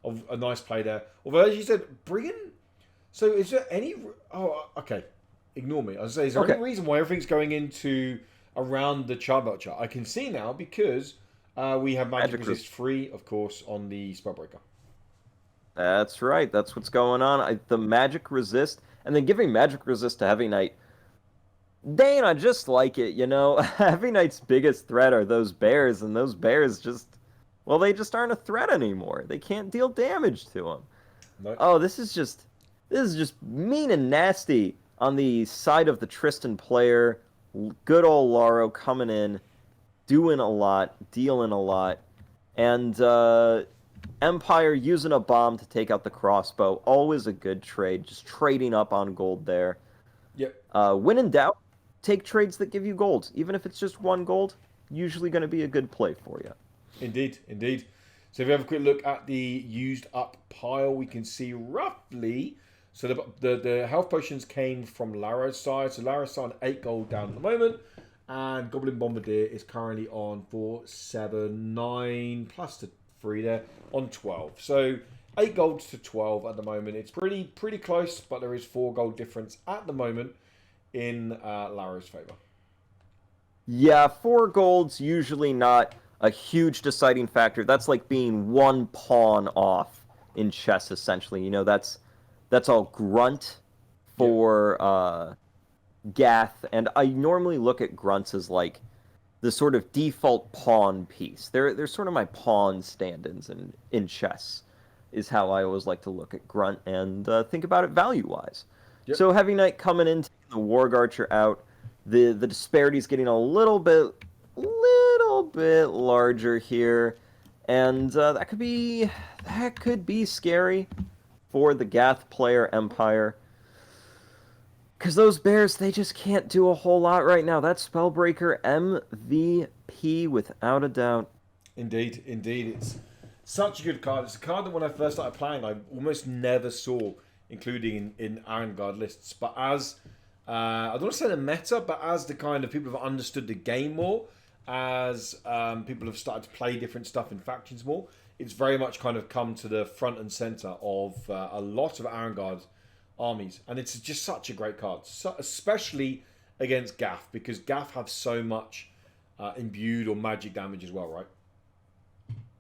of a nice play there. Although, as you said, bring in. So, is there any? Oh, okay. Ignore me. I was saying, is there any reason why everything's going into around the Charbot chart? I can see now because we have magic resist free, of course, on the Spellbreaker. That's right. That's what's going on. The magic resist, and then giving magic resist to Heavy Knight. Dane, I just like it, you know. Heavy Knight's biggest threat are those bears, and those bears they just aren't a threat anymore. They can't deal damage to them. Nope. Oh, this is just mean and nasty on the side of the Tristan player. Good old Laro coming in, doing a lot, dealing a lot, and Mpire using a bomb to take out the crossbow. Always a good trade. Just trading up on gold there. Yep. When in doubt, take trades that give you gold. Even if it's just 1 gold, usually going to be a good play for you. Indeed. So if you have a quick look at the used up pile, we can see roughly. So the health potions came from Laro's side. So Laro's side on 8 gold down at the moment. And Goblin Bombardier is currently on 479 plus the 3 there on 12. So 8 golds to 12 at the moment. It's pretty close, but there is 4 gold difference at the moment in Laro's favor. Yeah, 4 gold's usually not a huge deciding factor. That's like being 1 pawn off in chess, essentially. You know, that's all grunt for Gath, and I normally look at grunts as like the sort of default pawn piece. They're sort of my pawn stand-ins in chess, is how I always like to look at grunt and think about it value-wise. Yep. So Heavy Knight coming in, taking the Warg Archer out. The disparity's getting a little bit larger here, and that could be scary for the Gath player Mpire. Because those bears, they just can't do a whole lot right now. That Spellbreaker MVP without a doubt. Indeed, indeed. It's such a good card. It's a card that when I first started playing, I almost never saw, including in Iron Guard lists. But as, I don't want to say the meta, but as the kind of people have understood the game more, as people have started to play different stuff in factions more, it's very much kind of come to the front and center of a lot of Iron Guard armies. And it's just such a great card, so, especially against Gaff, because Gaff have so much imbued or magic damage as well, right?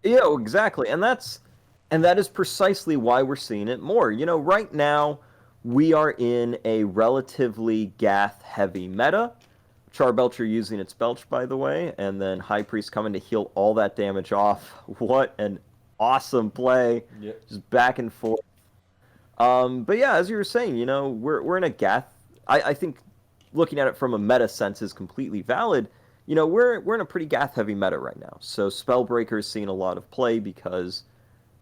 Yeah, exactly. And that is precisely why we're seeing it more. You know, right now we are in a relatively Gath heavy meta. Charbelcher using its belch, by the way, and then High Priest coming to heal all that damage off. What an awesome play. Yep. Just back and forth. But yeah, as you were saying, you know, we're in a Gath. I think looking at it from a meta sense is completely valid. You know, we're in a pretty Gath-heavy meta right now. So Spellbreaker is seeing a lot of play because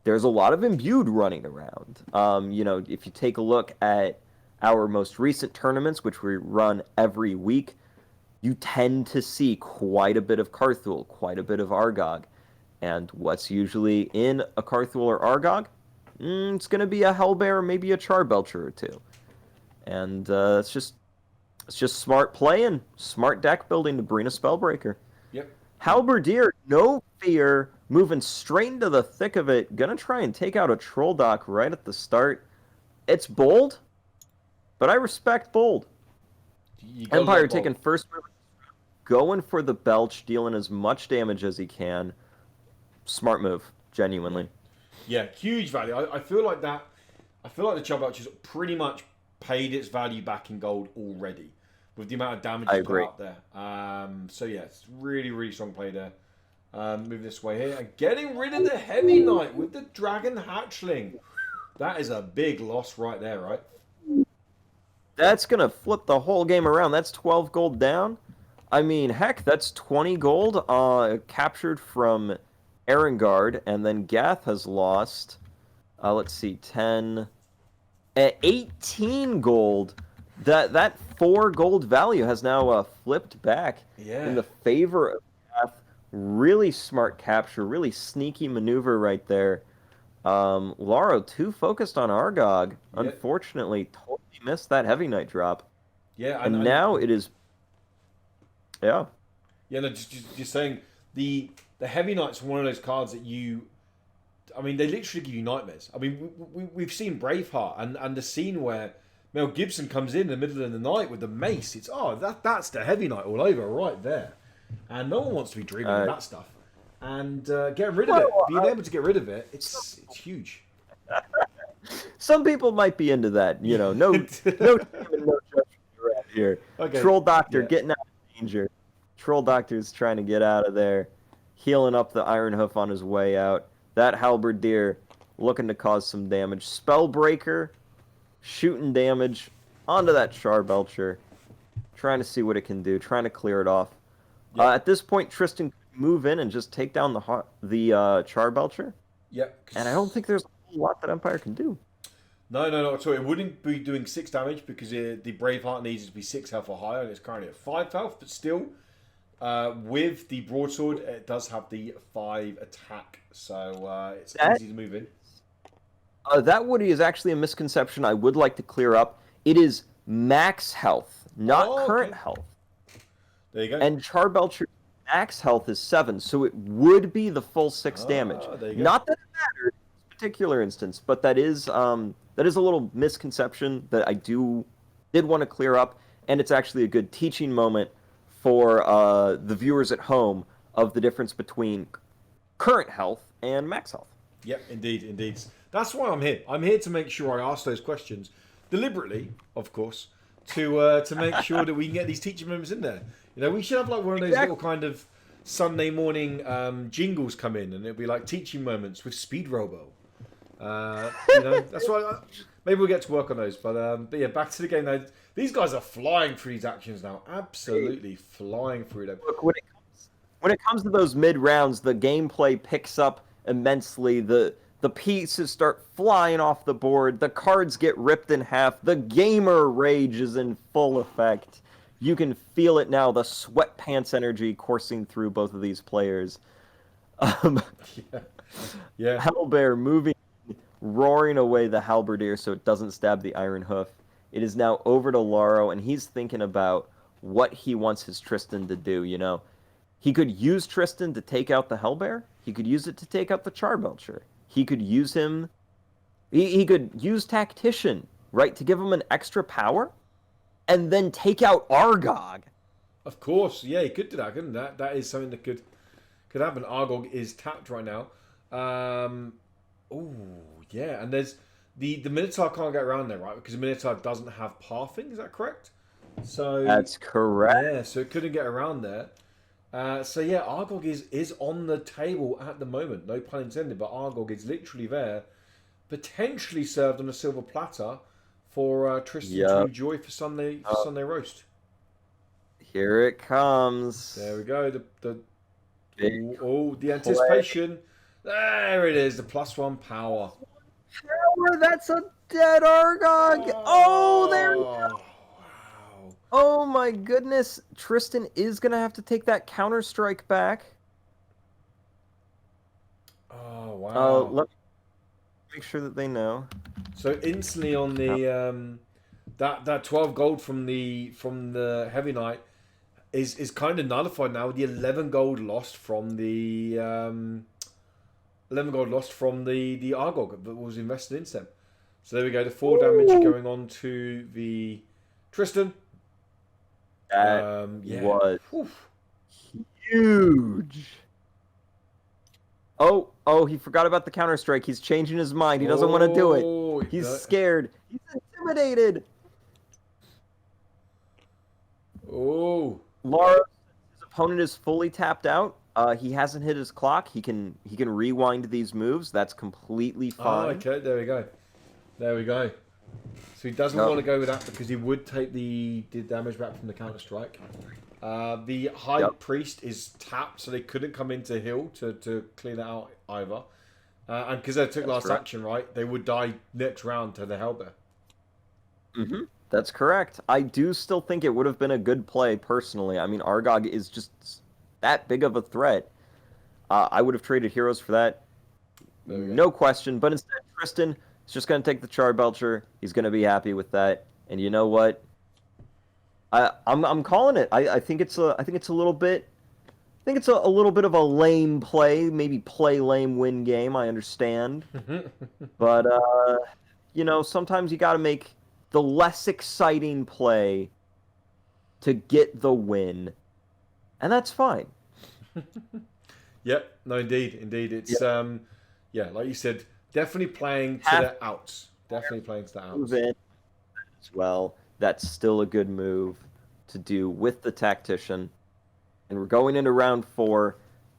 there's a lot of imbued running around. You know, if you take a look at our most recent tournaments, which we run every week, you tend to see quite a bit of Carthul, quite a bit of Argog. And what's usually in a Carthul or Argog? It's going to be a Hellbear, maybe a Charbelcher or two. And it's just smart playing, smart deck building to bring a Spellbreaker. Yep. Halberdier, no fear, moving straight into the thick of it. Gonna try and take out a Troll Dock right at the start. It's bold, but I respect bold. Mpire taking first move, going for the belch, dealing as much damage as he can. Smart move, genuinely. Yeah, huge value. I feel like that. I feel like the Charbelch has pretty much paid its value back in gold already with the amount of damage it's put out there. So yeah, it's really, really strong play there. Moving this way here and getting rid of the Heavy Knight with the Dragon Hatchling. That is a big loss right there, right? That's going to flip the whole game around. That's 12 gold down. I mean, heck, that's 20 gold captured from Erengard, and then Gath has lost, let's see, 10... 18 gold. That 4 gold value has now flipped back in the favor of Gath. Really smart capture, really sneaky maneuver right there. Laro too focused on Argog. Unfortunately, totally missed that Heavy Knight drop. Yeah, and now it is. Yeah. Yeah, no, just saying the Heavy Knight's one of those cards that you. I mean, they literally give you nightmares. I mean, we've seen Braveheart and the scene where Mel Gibson comes in the middle of the night with the mace. It's that's the Heavy Knight all over right there, and no one wants to be dreaming of that stuff. And getting rid of it, being able to get rid of it, it's huge. Some people might be into that, you know. No judgment around here. Okay. Troll Doctor getting out of danger. Troll Doctor's trying to get out of there, healing up the Iron Hoof on his way out. That Halberdier looking to cause some damage. Spellbreaker shooting damage onto that Charbelcher. Trying to see what it can do. Trying to clear it off. Yep. At this point, Tristan could move in and just take down the Charbelcher. Yep. And I don't think there's a whole lot that Empire can do. No. So it wouldn't be doing 6 damage because the Braveheart needs to be 6 health or higher, and it's currently at 5 health, but still... with the broadsword, it does have the 5 attack, so it's easy to move in. That Woody is actually a misconception I would like to clear up. It is max health, not current health. There you go. And Charbelcher's max health is 7, so it would be the full 6 damage. There you go. Not that it matters in this particular instance, but that is a little misconception that I did want to clear up, and it's actually a good teaching moment for the viewers at home of the difference between current health and max health. Yep, indeed. That's why I'm here. I'm here to make sure I ask those questions deliberately, of course, to make sure that we can get these teaching moments in there. You know, we should have like one of those little kind of Sunday morning jingles come in, and it'll be like teaching moments with Speed Robo. You know, that's why maybe we'll get to work on those. But yeah, back to the game now. These guys are flying through these actions now. Absolutely flying through them. Look, when it comes to those mid rounds, the gameplay picks up immensely. The The pieces start flying off the board. The cards get ripped in half. The gamer rage is in full effect. You can feel it now, the sweatpants energy coursing through both of these players. Yeah. Yeah. Hellbear moving, roaring away the halberdier so it doesn't stab the iron hoof. It is now over to Laro, and he's thinking about what he wants his Tristan to do, you know? He could use Tristan to take out the Hellbear. He could use it to take out the Charbelcher. He could use him... He could use Tactician, right, to give him an extra power, and then take out Argog. Of course, yeah, he could do that, couldn't that? That is something that could happen. Argog is tapped right now. Oh, yeah, and there's... The Minotaur can't get around there, right? Because the Minotaur doesn't have pathing, is that correct? So That's correct. yeah, so it couldn't get around there. So yeah, Argog is on the table at the moment. No pun intended, but Argog is literally there, potentially served on a silver platter for Tristan to enjoy for Sunday roast. Here it comes. There we go. The anticipation. There it is. The +1 power. Power. That's a dead Argog. Oh, there. Wow. Oh my goodness. Tristan is going to have to take that counter-strike back. Oh, wow. Let me make sure that they know. So instantly on the that 12 gold from the Heavy Knight is kind of nullified now with the 11 gold lost from the 11 gold lost from the Argog that was invested into them. So there we go. The 4 damage going on to the Tristan. That was Oof. huge. Oh, he forgot about the counter-strike. He's changing his mind. He doesn't want to do it. He's scared. He's intimidated. Oh. Laro, his opponent is fully tapped out. He hasn't hit his clock. He can rewind these moves. That's completely fine. Oh, okay, there we go. There we go. So he doesn't want to go with that because he would take the damage back from the counter-strike. The High Priest is tapped, so they couldn't come into heal to clean it out either. And because they took last action, right, they would die next round to the Hellbear. Mm-hmm. That's correct. I do still think it would have been a good play, personally. I mean, Argog is just that big of a threat. I would have traded heroes for that. No question. But instead, Tristan is just going to take the Charbelcher. He's going to be happy with that. And you know what? I'm calling it. I think it's a little bit. I think it's a little bit of a lame play. Maybe play lame, win game. I understand. But you know, sometimes you got to make the less exciting play to get the win, and that's fine. Yep. No, indeed. It's yeah, like you said, definitely playing to the outs. Definitely playing to the outs. Move in as well. That's still a good move to do with the Tactician. And we're going into round 4.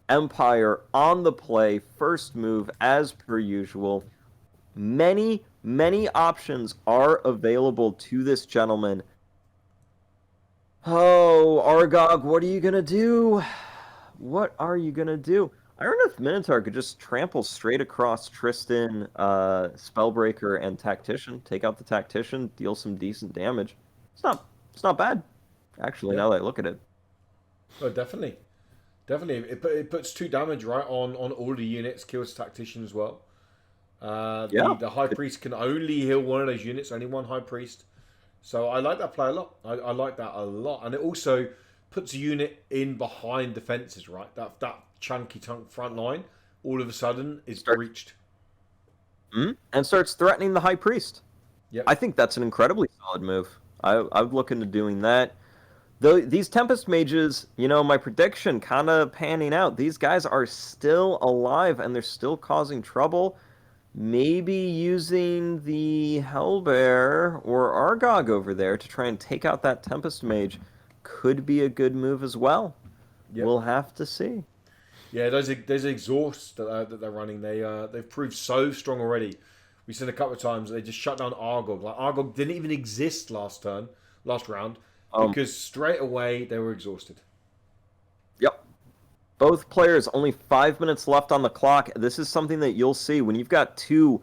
Mpire on the play. First move, as per usual. Many options are available to this gentleman. Oh, Argog, what are you going to do? What are you going to do? I don't know if Minotaur could just trample straight across Tristan, Spellbreaker, and Tactician. Take out the Tactician, deal some decent damage. It's not bad, actually, now that I look at it. Oh, definitely. It puts 2 damage, right, on all the units, kills Tactician as well. The High Priest can only heal one of those units, only one High Priest. So I like that play a lot. I like that a lot. And it also puts a unit in behind defenses, right? That chunky front line, all of a sudden, is breached. And starts threatening the High Priest. Yep. I think that's an incredibly solid move. I would look into doing that. Though these Tempest Mages, you know, my prediction kind of panning out. These guys are still alive, and they're still causing trouble. Maybe using the Hellbear or Argog over there to try and take out that Tempest Mage could be a good move as well. Yep. We'll have to see. Yeah, those exhausts that they're running, they've proved so strong already. We've seen a couple of times they just shut down Argog. Like Argog didn't even exist last round, because straight away they were exhausted. Yep. Both players, only 5 minutes left on the clock. This is something that you'll see when you've got two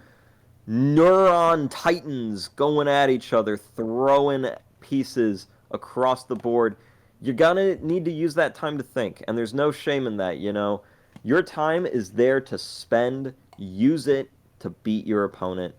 neuron titans going at each other, throwing pieces across the board. You're gonna need to use that time to think, and there's no shame in that, you know. Your time is there to spend. Use it to beat your opponent.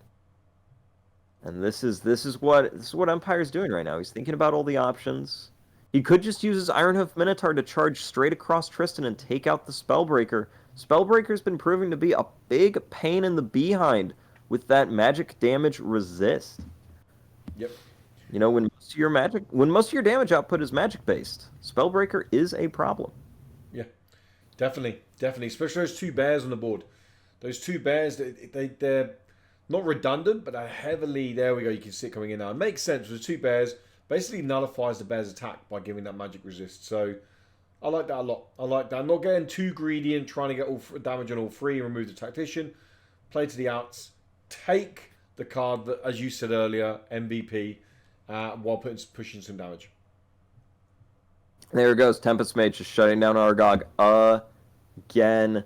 And this is what Empire's doing right now. He's thinking about all the options. He could just use his Ironhoof Minotaur to charge straight across Tristan and take out the Spellbreaker. Spellbreaker's been proving to be a big pain in the behind with that magic damage resist. Yep. You know, when most of your damage output is magic based, Spellbreaker is a problem. Yeah, definitely, especially those two bears on the board. Those two bears, they're not redundant, but they're heavily. There we go. You can see it coming in now. It makes sense. The two bears basically nullifies the bear's attack by giving that magic resist. So I like that a lot. I like that. I'm not getting too greedy and trying to get all damage on all three and remove the tactician. Play to the outs. Take the card that, as you said earlier, MVP, while pushing some damage. There it goes. Tempest Mage just shutting down Argog again.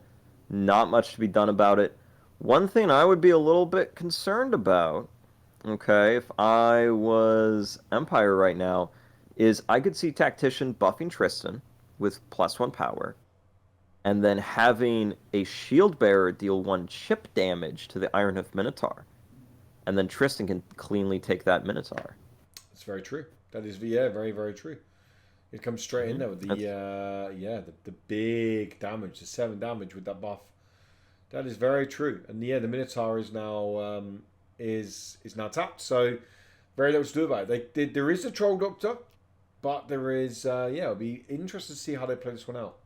Not much to be done about it. One thing I would be a little bit concerned about, okay, if I was Empire right now, is I could see Tactician buffing Tristan with +1 power, and then having a Shield Bearer deal 1 chip damage to the Ironhoof Minotaur. And then Tristan can cleanly take that Minotaur. That's very true. That is, yeah, very, very true. It comes straight in there with the big damage, the 7 damage with that buff. That is very true. And yeah, the Minotaur is now is now tapped, so very little to do about it. There is a Troll Doctor, but there is it'll be interesting to see how they play this one out.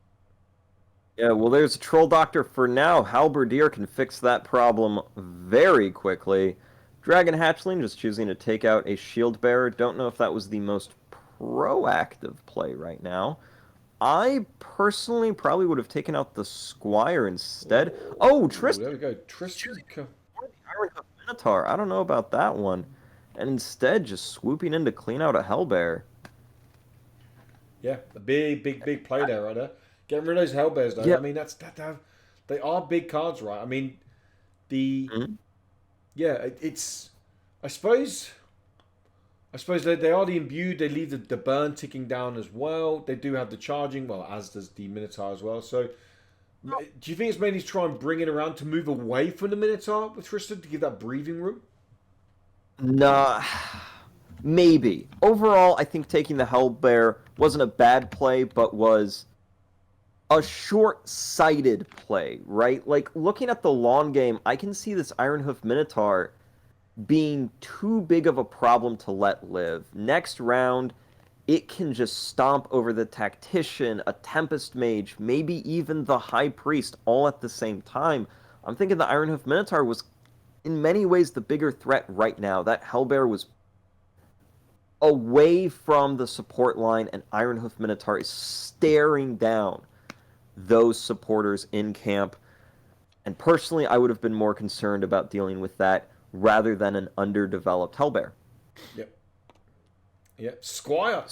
Yeah, well, there's a Troll Doctor for now. Halberdier can fix that problem very quickly. Dragon Hatchling just choosing to take out a Shield Bearer. Don't know if that was the most proactive play right now. I personally probably would have taken out the Squire instead. Oh, Tristan! There we go. Tristan. The Ironhoof Minotaur. I don't know about that one. And instead, just swooping in to clean out a Hellbear. Yeah, a big play there, right there. Getting rid of those Hellbears, though. Yeah. I mean, they are big cards, right? I mean, it's. I suppose they are the imbued. They leave the burn ticking down as well. They do have the charging, well, as does the Minotaur as well. So, do you think it's mainly to try and bring it around to move away from the Minotaur with Tristan to give that breathing room? Nah, maybe. Overall, I think taking the Hellbear wasn't a bad play, but was a short-sighted play, right? Like, looking at the long game, I can see this Ironhoof Minotaur being too big of a problem to let live. Next round, it can just stomp over the Tactician, a Tempest Mage, maybe even the High Priest, all at the same time. I'm thinking the Ironhoof Minotaur was, in many ways, the bigger threat right now. That Hellbear was away from the support line, and Ironhoof Minotaur is staring down those supporters in camp. And personally, I would have been more concerned about dealing with that rather than an underdeveloped Hellbear. Yep. Squire.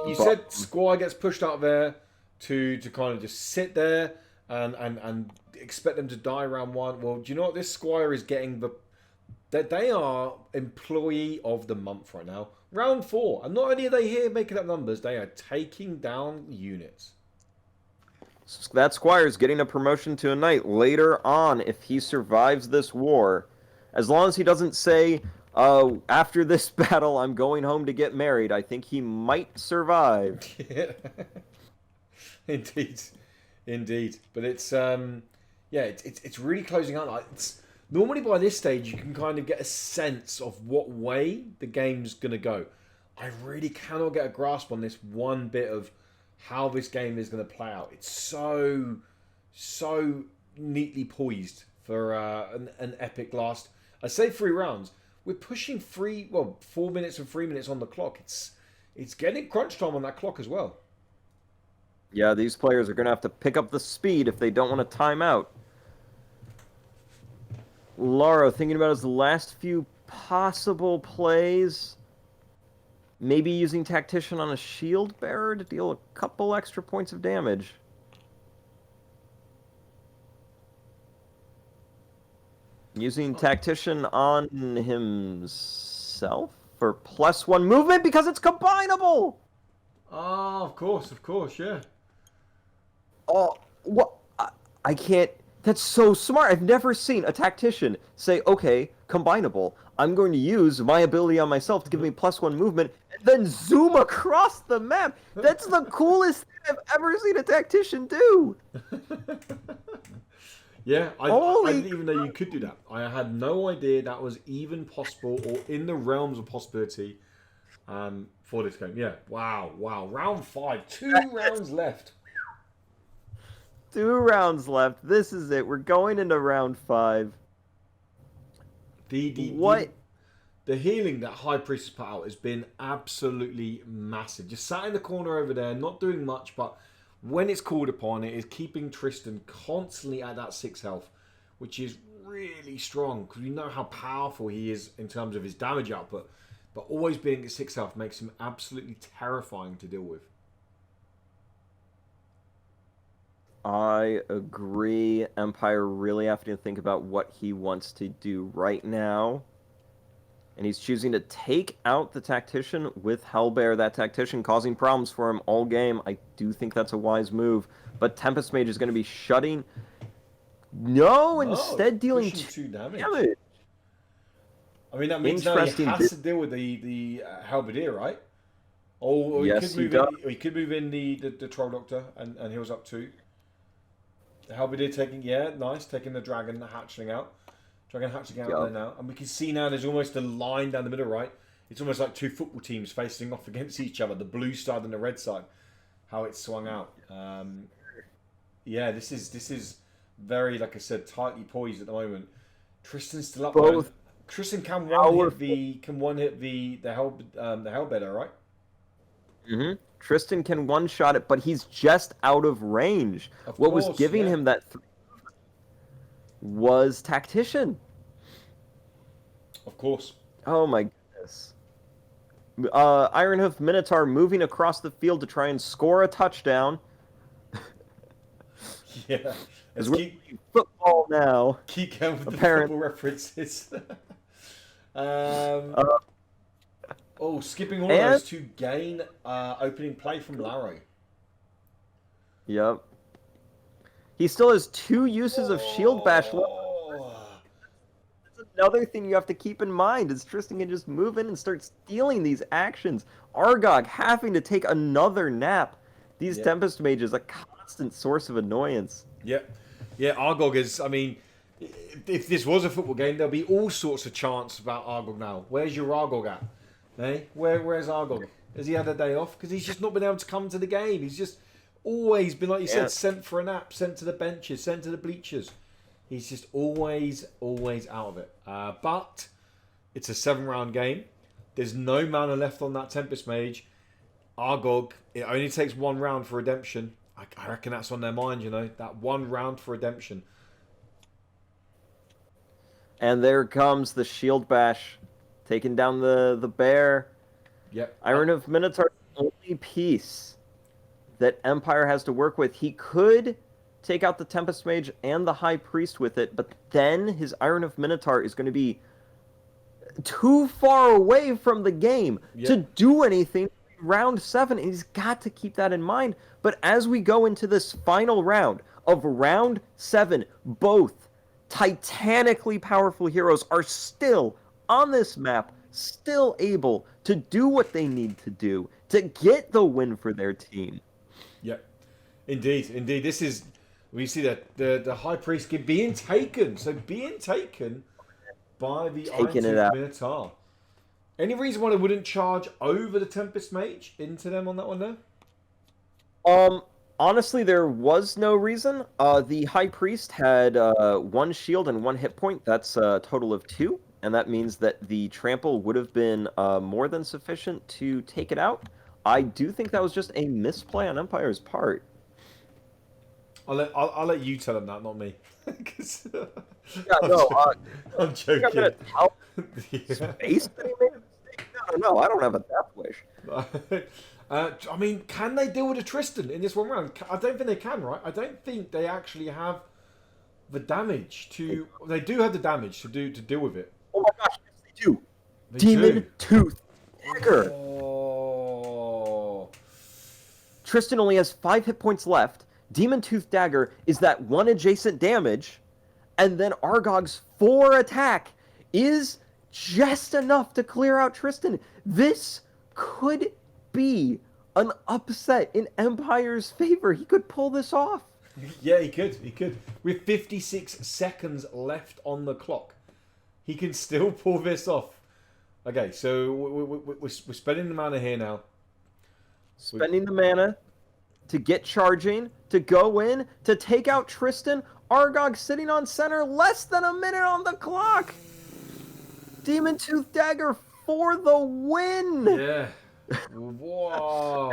You said Squire gets pushed out there to kind of just sit there and expect them to die round 1. Well, do you know what? This Squire is getting they are employee of the month right now. Round 4. And not only are they here making up numbers, they are taking down units. That Squire is getting a promotion to a knight later on if he survives this war. As long as he doesn't say, after this battle, I'm going home to get married, I think he might survive. Indeed. But it's it's really closing out. Normally by this stage, you can kind of get a sense of what way the game's going to go. I really cannot get a grasp on this one bit of how this game is going to play out. It's so neatly poised for an epic last. I say 3 rounds. We're pushing 4 minutes and 3 minutes on the clock. It's getting crunch time on that clock as well. Yeah, these players are going to have to pick up the speed if they don't want to time out. Laro, thinking about his last few possible plays, maybe using Tactician on a Shield Bearer to deal a couple extra points of damage. Using Tactician on himself for +1 movement because it's combinable! Ah, of course, yeah. Oh, what? I can't. That's so smart. I've never seen a tactician say, okay, combinable. I'm going to use my ability on myself to give me +1 movement and then zoom across the map. That's the coolest thing I've ever seen a tactician do. Yeah, I didn't even know you could do that. I had no idea that was even possible or in the realms of possibility for this game. Yeah, wow. Round 5, 2 rounds left. 2 rounds left. This is it. We're going into round 5. The healing that High Priest has put out has been absolutely massive. Just sat in the corner over there, not doing much, but when it's called upon, it is keeping Tristan constantly at that 6 health, which is really strong because we know how powerful he is in terms of his damage output. But always being at 6 health makes him absolutely terrifying to deal with. I agree. Mpire really having to think about what he wants to do right now. And he's choosing to take out the Tactician with Hellbear. That Tactician causing problems for him all game. I do think that's a wise move. But Tempest Mage is going to be shutting... No, instead dealing 2 damage. I mean, that means now he has to deal with the Halberdier, right? Or yes, he could move in the Troll Doctor and heals up 2. The Halberdier taking the Dragon hatchling out. Dragon hatchling out there now. And we can see now there's almost a line down the middle, right? It's almost like 2 football teams facing off against each other, the blue side and the red side. How it's swung out. Yeah, this is very, like I said, tightly poised at the moment. Tristan's still up there. Tristan can one hit the Hellbender, right? Mm-hmm. Tristan can one-shot it, but he's just out of range. What was giving him that was Tactician. Of course. Oh my goodness. Ironhoof Minotaur moving across the field to try and score a touchdown. Yeah. Let's keep football now. Keep going with the football references. Skipping all of those to gain opening play from Laro. Yep. He still has 2 uses of Shield Bash left. That's another thing you have to keep in mind is Tristan can just move in and start stealing these actions. Argog having to take another nap. These Tempest Mages, a constant source of annoyance. Yep. Yeah, Argog is, I mean, if this was a football game, there'll be all sorts of chants about Argog now. Where's your Argog at? Hey, where's Argog? Has he had a day off? Because he's just not been able to come to the game. He's just always been, like you said, sent for a nap, sent to the benches, sent to the bleachers. He's just always out of it. But it's a 7-round game. There's no mana left on that Tempest Mage. Argog, it only takes 1 round for redemption. I reckon that's on their mind, you know, that 1 round for redemption. And there comes the Shield Bash, taking down the bear. Yep. Ironhoof Minotaur, the only piece that Mpire has to work with. He could take out the Tempest Mage and the High Priest with it, but then his Ironhoof Minotaur is going to be too far away from the game to do anything in round 7, and he's got to keep that in mind. But as we go into this final round of round 7, both titanically powerful heroes are still on this map, still able to do what they need to do to get the win for their team. Yep. Indeed. This is, we see that the High Priest being taken. So being taken by the Iron Minotaur. Any reason why they wouldn't charge over the Tempest Mage into them on that one there? Honestly, there was no reason. The High Priest had 1 shield and 1 hit point. That's a total of 2. And that means that the trample would have been more than sufficient to take it out. I do think that was just a misplay on Empire's part. I'll let you tell him that, not me. I'm joking. Space that he made a mistake? No, I don't have a death wish. I mean, can they deal with a Tristan in this 1 round? I don't think they can, right? I don't think they actually have the damage to. They do have the damage to deal with it. Oh my gosh, yes, they do. They Demon do. Tooth Dagger. Oh. Tristan only has 5 hit points left. Demon Tooth Dagger is that 1 adjacent damage, and then Argog's 4 attack is just enough to clear out Tristan. This could be an upset in Empire's favor. He could pull this off. Yeah, he could. He could. With 56 seconds left on the clock, he can still pull this off. Okay, so we're spending the mana here now. Spending the mana to get charging, to go in, to take out Tristan. Argog sitting on center, less than a minute on the clock. Demon Tooth Dagger for the win. Yeah. Whoa.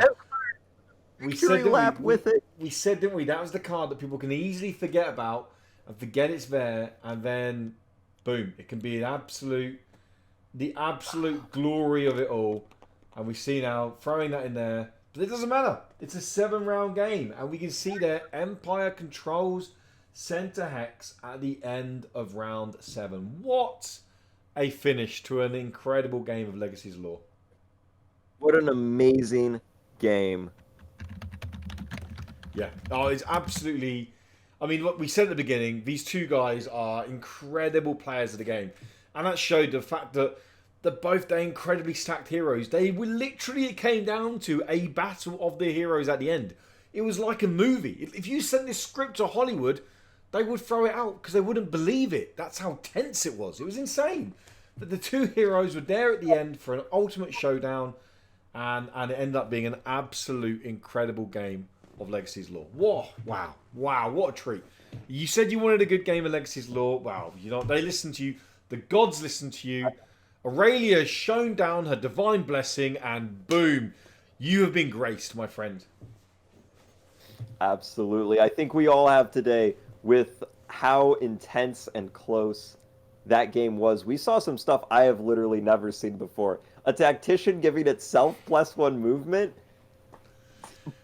We said lap with it. We said, didn't we? That was the card that people can easily forget about and forget it's there, and then boom, it can be the absolute glory of it all. And we see now throwing that in there, but it doesn't matter. It's a 7-round game, and we can see there Empire controls center hex at the end of round 7. What a finish to an incredible game of Legacy's Allure. What an amazing game. Yeah. Oh, it's absolutely... I mean, what we said at the beginning, these two guys are incredible players of the game. And that showed the fact that they're incredibly stacked heroes. They were literally, it came down to a battle of the heroes at the end. It was like a movie. If you sent this script to Hollywood, they would throw it out because they wouldn't believe it. That's how tense it was. It was insane. That the two heroes were there at the end for an ultimate showdown, and it ended up being an absolute incredible game of Legacy's Allure. Whoa, wow, what a treat. You said you wanted a good game of Legacy's Allure. Wow, you know, they listened to you. The gods listened to you. Aurelia has shown down her divine blessing, and boom, you have been graced, my friend. Absolutely. I think we all have today with how intense and close that game was. We saw some stuff I have literally never seen before. A tactician giving itself +1 movement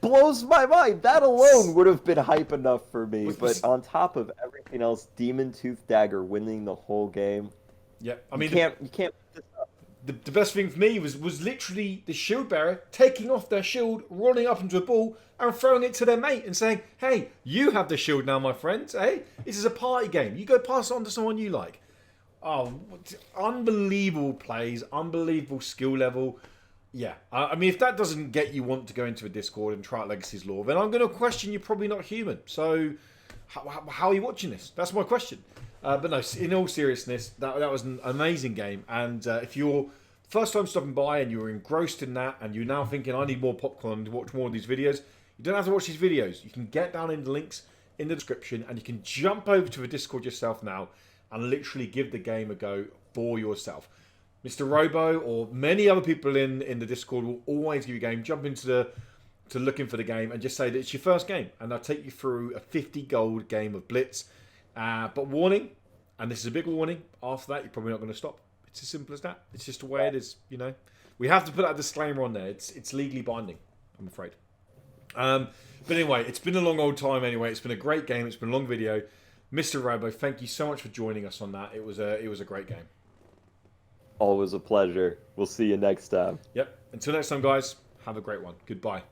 blows my mind. That alone would have been hype enough for me. But on top of everything else, Demon Tooth Dagger winning the whole game. Yeah, I mean, you can't put this up. The best thing for me was literally the shield bearer taking off their shield, running up into a ball, and throwing it to their mate and saying, "Hey, you have the shield now, my friend. Hey, this is a party game. You go pass it on to someone you like." Oh, unbelievable plays, unbelievable skill level. Yeah, I mean, if that doesn't get you want to go into a Discord and try out Legacy's Allure, then I'm going to question you're probably not human. So, how are you watching this? That's my question. But no, in all seriousness, that was an amazing game. And if you're first time stopping by and you're engrossed in that, and you're now thinking, I need more popcorn to watch more of these videos, you don't have to watch these videos. You can get down in the links in the description, and you can jump over to the Discord yourself now and literally give the game a go for yourself. Mr. Robo or many other people in the Discord will always give you a game. Jump into looking for the game and just say that it's your first game, and they'll take you through a 50 gold game of Blitz. But warning, and this is a big warning, after that you're probably not going to stop. It's as simple as that. It's just the way it is, you know. We have to put that disclaimer on there. It's legally binding, I'm afraid. But anyway, it's been a long old time anyway. It's been a great game. It's been a long video. Mr. Robo, thank you so much for joining us on that. It was a great game. Always a pleasure. We'll see you next time. Yep. Until next time, guys, have a great one. Goodbye.